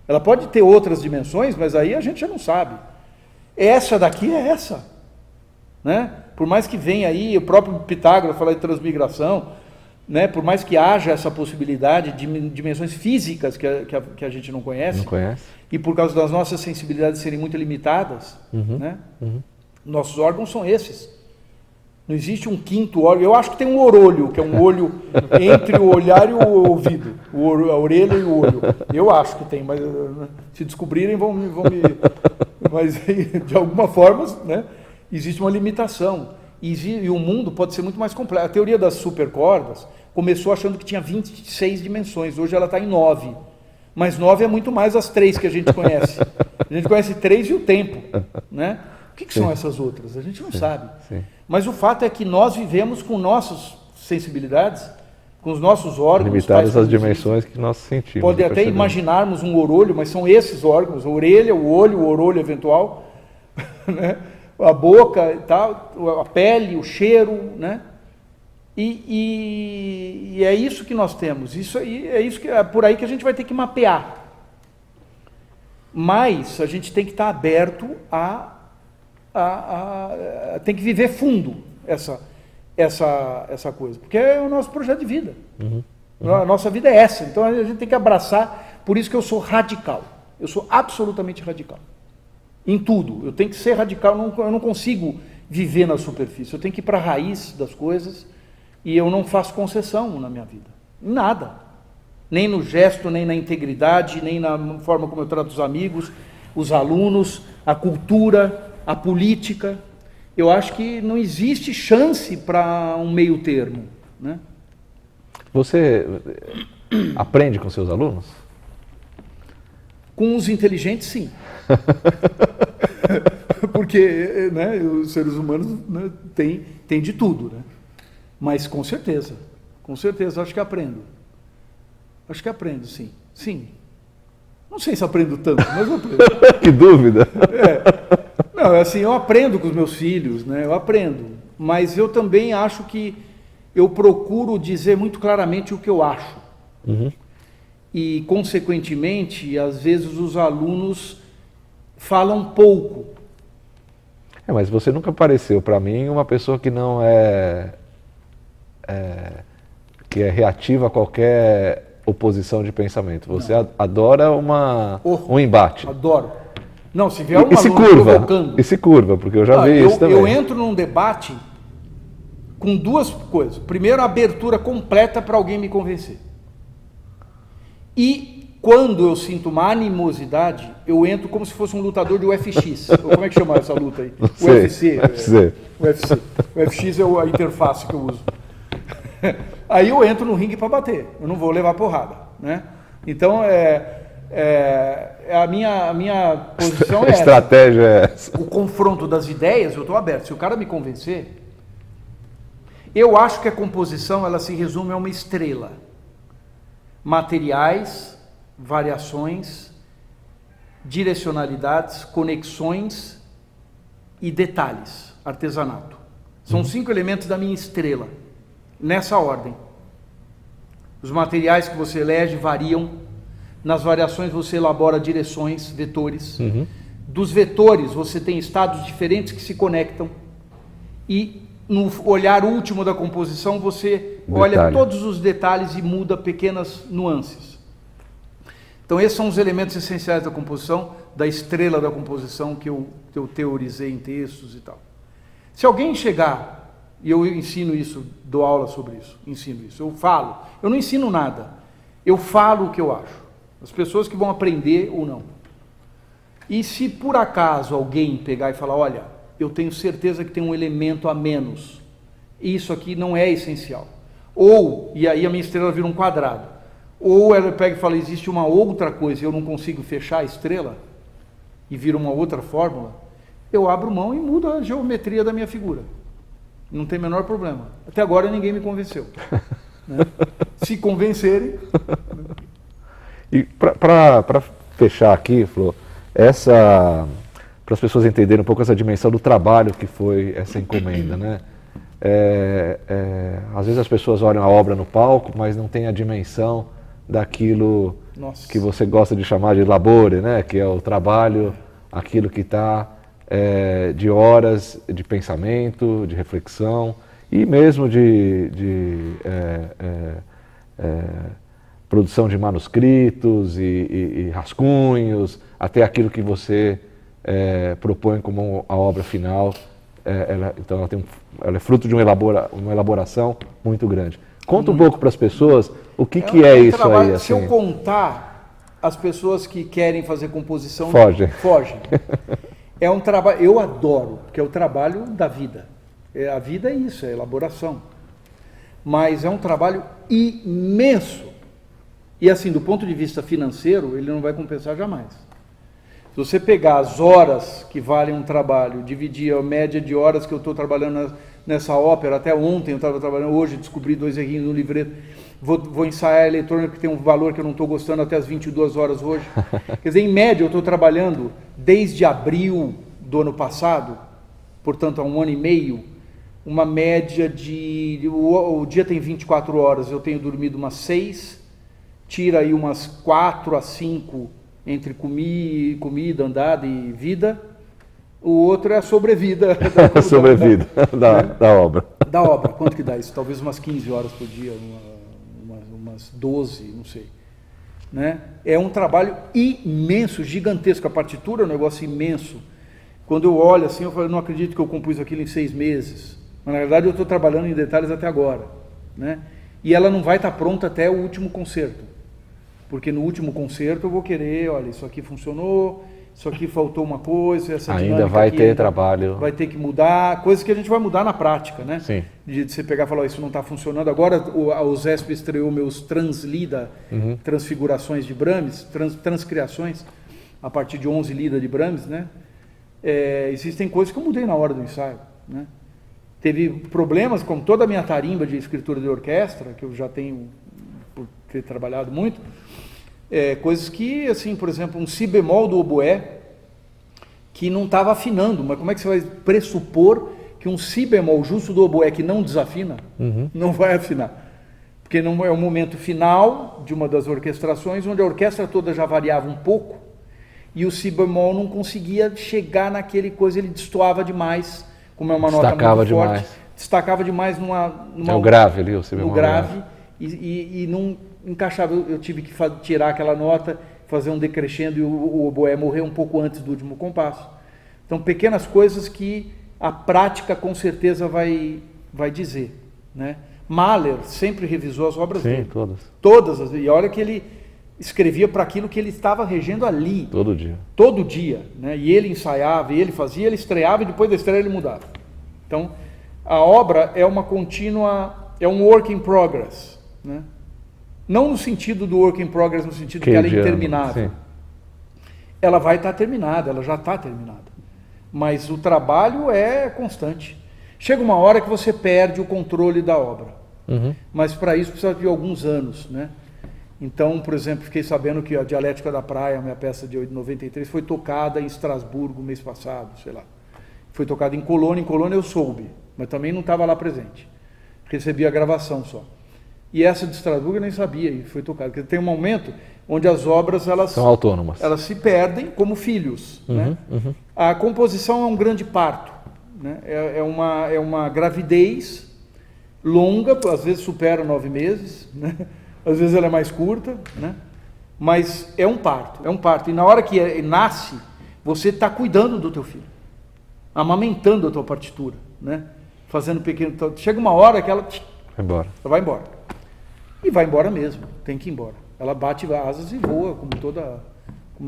Ela pode ter outras dimensões, mas aí a gente já não sabe. Essa daqui é essa, né? Por mais que venha aí o próprio Pitágoras falar de transmigração, né? Por mais que haja essa possibilidade de dimensões físicas que a gente não conhece, e por causa das nossas sensibilidades serem muito limitadas, né? Nossos órgãos são esses. Não existe um quinto órgão. Eu acho que tem um orolho, que é um olho entre o olhar e o ouvido, a orelha e o olho. Eu acho que tem, mas se descobrirem vão me... Mas de alguma forma, né, existe uma limitação. E o mundo pode ser muito mais complexo. A teoria das supercordas começou achando que tinha 26 dimensões. Hoje ela está em 9. Mas 9 é muito mais as 3 que a gente conhece. A gente conhece 3 e o tempo, né? O que são essas outras? A gente não sabe. Mas o fato é que nós vivemos com nossas sensibilidades, com os nossos órgãos. Limitadas às dimensões que nós sentimos. Pode até imaginarmos um orolho, mas são esses órgãos, a orelha, o olho, o orolho eventual, né? A boca e tal, a pele, o cheiro, né? E é isso que nós temos. É por aí que a gente vai ter que mapear. Mas a gente tem que estar aberto tem que viver fundo essa coisa, porque é o nosso projeto de vida. A nossa vida é essa, então a gente tem que abraçar. Por isso que eu sou radical, eu sou absolutamente radical em tudo. Eu tenho que ser radical, eu não consigo viver na superfície, eu tenho que ir para a raiz das coisas, e eu não faço concessão na minha vida, em nada, nem no gesto, nem na integridade, nem na forma como eu trato os amigos, os alunos, a cultura, a política. Eu acho que não existe chance para um meio termo, né? Você aprende com seus alunos? Com os inteligentes, sim. Porque, né, os seres humanos, né, tem de tudo, né? Mas com certeza, acho que aprendo. Acho que aprendo, sim. Sim. Não sei se aprendo tanto, mas eu aprendo. Que dúvida! Não, assim, eu aprendo com os meus filhos, né? Eu aprendo, mas eu também acho que eu procuro dizer muito claramente o que eu acho. E, consequentemente, às vezes os alunos falam pouco. Mas você nunca pareceu para mim uma pessoa que não que é reativa a qualquer oposição de pensamento. Você adora um embate. Adoro. Não, se vier um E se aluno curva, provocando... e se curva, porque eu já vi isso também. Eu entro num debate com duas coisas. Primeiro, a abertura completa para alguém me convencer. E quando eu sinto uma animosidade, eu entro como se fosse um lutador de UFX. Como é que chama essa luta aí? UFC. UFC. O UFX é a interface que eu uso. Aí eu entro no ringue para bater. Eu não vou levar porrada, né? Então, a minha posição é essa. Estratégia é essa. O confronto das ideias, eu estou aberto. Se o cara me convencer... Eu acho que a composição ela se resume a uma estrela. Materiais, variações, direcionalidades, conexões e detalhes, artesanato. São 5 elementos da minha estrela, nessa ordem. Os materiais que você elege variam, nas variações você elabora direções, vetores. Dos vetores você tem estados diferentes que se conectam e no olhar último da composição, você olha todos os detalhes e muda pequenas nuances. Então, esses são os elementos essenciais da composição, da estrela da composição que eu teorizei em textos e tal. Se alguém chegar, e eu ensino isso, dou aula sobre isso, ensino isso, eu falo, eu não ensino nada, eu falo o que eu acho. As pessoas que vão aprender ou não. E se por acaso alguém pegar e falar, olha, eu tenho certeza que tem um elemento a menos. Isso aqui não é essencial. Ou, e aí a minha estrela vira um quadrado. Ou ela pega e fala, existe uma outra coisa e eu não consigo fechar a estrela, e vira uma outra fórmula, eu abro mão e mudo a geometria da minha figura. Não tem o menor problema. Até agora ninguém me convenceu. Né? Se convencerem... E para fechar aqui, Flor, para as pessoas entenderem um pouco essa dimensão do trabalho que foi essa encomenda, né? Às vezes as pessoas olham a obra no palco, mas não tem a dimensão daquilo que você gosta de chamar de labore, né? Que é o trabalho, aquilo que está de horas de pensamento, de reflexão e mesmo de produção de manuscritos e rascunhos, até aquilo que você propõe como a obra final. Então ela é fruto de uma elaboração muito grande. Conta um pouco para as pessoas o que é isso trabalho, aí. Assim. Se eu contar, as pessoas que querem fazer composição fogem. É um trabalho, eu adoro, porque é o trabalho da vida. A vida é isso, é elaboração. Mas é um trabalho imenso. E assim, do ponto de vista financeiro, ele não vai compensar jamais. Se você pegar as horas que valem um trabalho, dividir a média de horas que eu estou trabalhando nessa ópera, até ontem eu estava trabalhando, hoje descobri 2 errinhos no livreto, vou ensaiar a eletrônica que tem um valor que eu não estou gostando até as 22 horas hoje. Quer dizer, em média eu estou trabalhando desde abril do ano passado, portanto há 1 ano e meio, uma média de... O dia tem 24 horas, eu tenho dormido umas 6, tira aí umas 4 a 5 entre comida, andada e vida. O outro é a sobrevida. Sobrevida da obra. Da obra, quanto que dá isso? Talvez umas 15 horas por dia, umas 12, não sei. Né? É um trabalho imenso, gigantesco. A partitura é um negócio imenso. Quando eu olho assim, eu falo, não acredito que eu compus aquilo em 6 meses. Mas na verdade eu estou trabalhando em detalhes até agora. Né? E ela não vai estar pronta até o último concerto. Porque no último concerto eu vou querer, olha, isso aqui funcionou, isso aqui faltou uma coisa, essa ainda vai aqui ter trabalho. Vai ter que mudar, coisas que a gente vai mudar na prática, né? Sim. De você pegar e falar, isso não está funcionando. Agora o ZESP estreou meus translida, transfigurações de Brahms, transcriações, a partir de 11 lida de Brahms, né? Existem coisas que eu mudei na hora do ensaio, né? Teve problemas com toda a minha tarimba de escritura de orquestra, que eu já tenho por ter trabalhado muito, coisas que, assim, por exemplo, um si bemol do oboé, que não estava afinando, mas como é que você vai pressupor que um si bemol justo do oboé que não desafina, não vai afinar? porque não é o momento final de uma das orquestrações, onde a orquestra toda já variava um pouco, e o si bemol não conseguia chegar naquele coisa, ele destoava demais, como é uma nota muito forte. Destacava demais numa é o grave ali, o si bemol. No grave, e não encaixava. Eu tive que tirar aquela nota, fazer um decrescendo, e o oboé morreu um pouco antes do último compasso. Então, pequenas coisas que a prática com certeza vai dizer, né? Mahler sempre revisou as obras dele. Sim, todas. E olha que ele escrevia para aquilo que ele estava regendo ali. Todo dia. Todo dia, né? E ele ensaiava, e ele fazia, ele estreava, e depois da estreia ele mudava. Então, a obra é uma contínua, é um work in progress, né? Não no sentido do work in progress, no sentido que ela é interminável. Sim. Ela vai estar terminada, ela já está terminada. Mas o trabalho é constante. Chega uma hora que você perde o controle da obra. Mas para isso precisa de alguns anos, né? Então, por exemplo, fiquei sabendo que a Dialética da Praia, minha peça de 93, foi tocada em Estrasburgo mês passado, sei lá. Foi tocada em Colônia eu soube, mas também não estava lá presente. Recebi a gravação só. E essa de Estrasburgo eu nem sabia, e foi tocada. Porque tem um momento onde as obras são autônomas. Elas se perdem como filhos, né? A composição é um grande parto, né? É uma gravidez longa, às vezes supera 9 meses, né? Às vezes ela é mais curta, né? Mas é um parto. E na hora que nasce, você está cuidando do teu filho, amamentando a tua partitura, né? Fazendo pequeno... Chega uma hora que ela vai embora. E vai embora mesmo, tem que ir embora. Ela bate asas e voa, como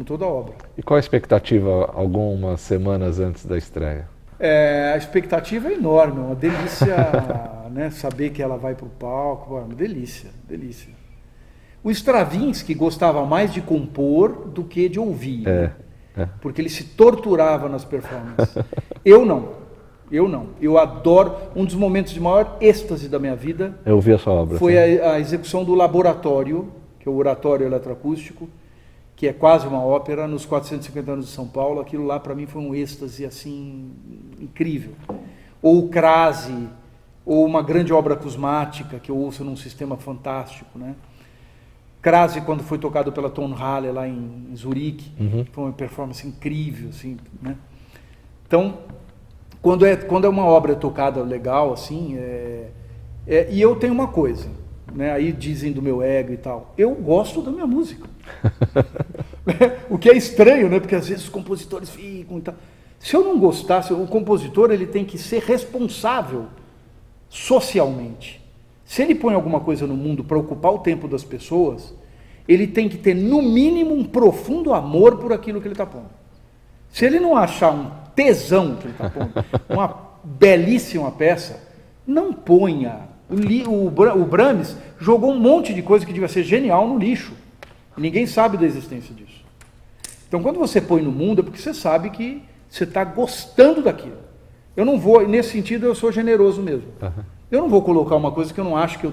toda obra. E qual a expectativa algumas semanas antes da estreia? A expectativa é enorme, é uma delícia, né? Saber que ela vai para o palco, uma delícia. O Stravinsky gostava mais de compor do que de ouvir, né? Porque ele se torturava nas performances. Eu não. Eu adoro, um dos momentos de maior êxtase da minha vida. Eu vi a sua obra. Foi a execução do Laboratório, que é o Oratório Eletroacústico, que é quase uma ópera, nos 450 anos de São Paulo. Aquilo lá para mim foi um êxtase assim incrível. Ou o Crase, ou uma grande obra cosmática que eu ouço num sistema fantástico, né? Crase, quando foi tocado pela Tonhalle lá em Zurique, foi uma performance incrível, assim, né? Então, quando é uma obra tocada legal, assim, e eu tenho uma coisa, né? Aí dizem do meu ego e tal, eu gosto da minha música. O que é estranho, né? Porque às vezes os compositores ficam e tal. Se eu não gostasse, o compositor ele tem que ser responsável socialmente. Se ele põe alguma coisa no mundo para ocupar o tempo das pessoas, ele tem que ter, no mínimo, um profundo amor por aquilo que ele está pondo. Se ele não achar um tesão que ele está pondo, uma belíssima peça, não ponha. O Brahms jogou um monte de coisa que devia ser genial no lixo. E ninguém sabe da existência disso. Então, quando você põe no mundo, é porque você sabe que você está gostando daquilo. Eu não vou, nesse sentido, eu sou generoso mesmo. Eu não vou colocar uma coisa que eu não acho que eu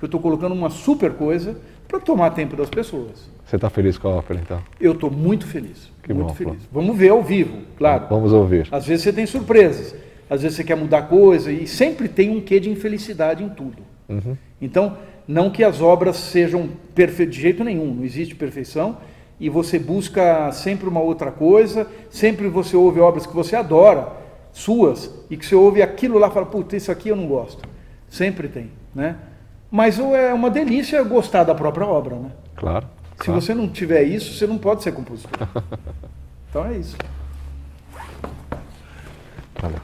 estou colocando uma super coisa para tomar tempo das pessoas. Você está feliz com a ópera, então? Eu estou muito feliz. Que muito bom, feliz. Vamos ver ao vivo, claro. Vamos ouvir. Às vezes você tem surpresas, às vezes você quer mudar coisa, e sempre tem um quê de infelicidade em tudo. Então, não que as obras sejam perfeitas de jeito nenhum, não existe perfeição, e você busca sempre uma outra coisa, sempre você ouve obras que você adora, suas, e que você ouve aquilo lá e fala, puta, isso aqui eu não gosto. Sempre tem, né? Mas é uma delícia gostar da própria obra, né? Claro. Se você não tiver isso, você não pode ser compositor. Então é isso. Valeu.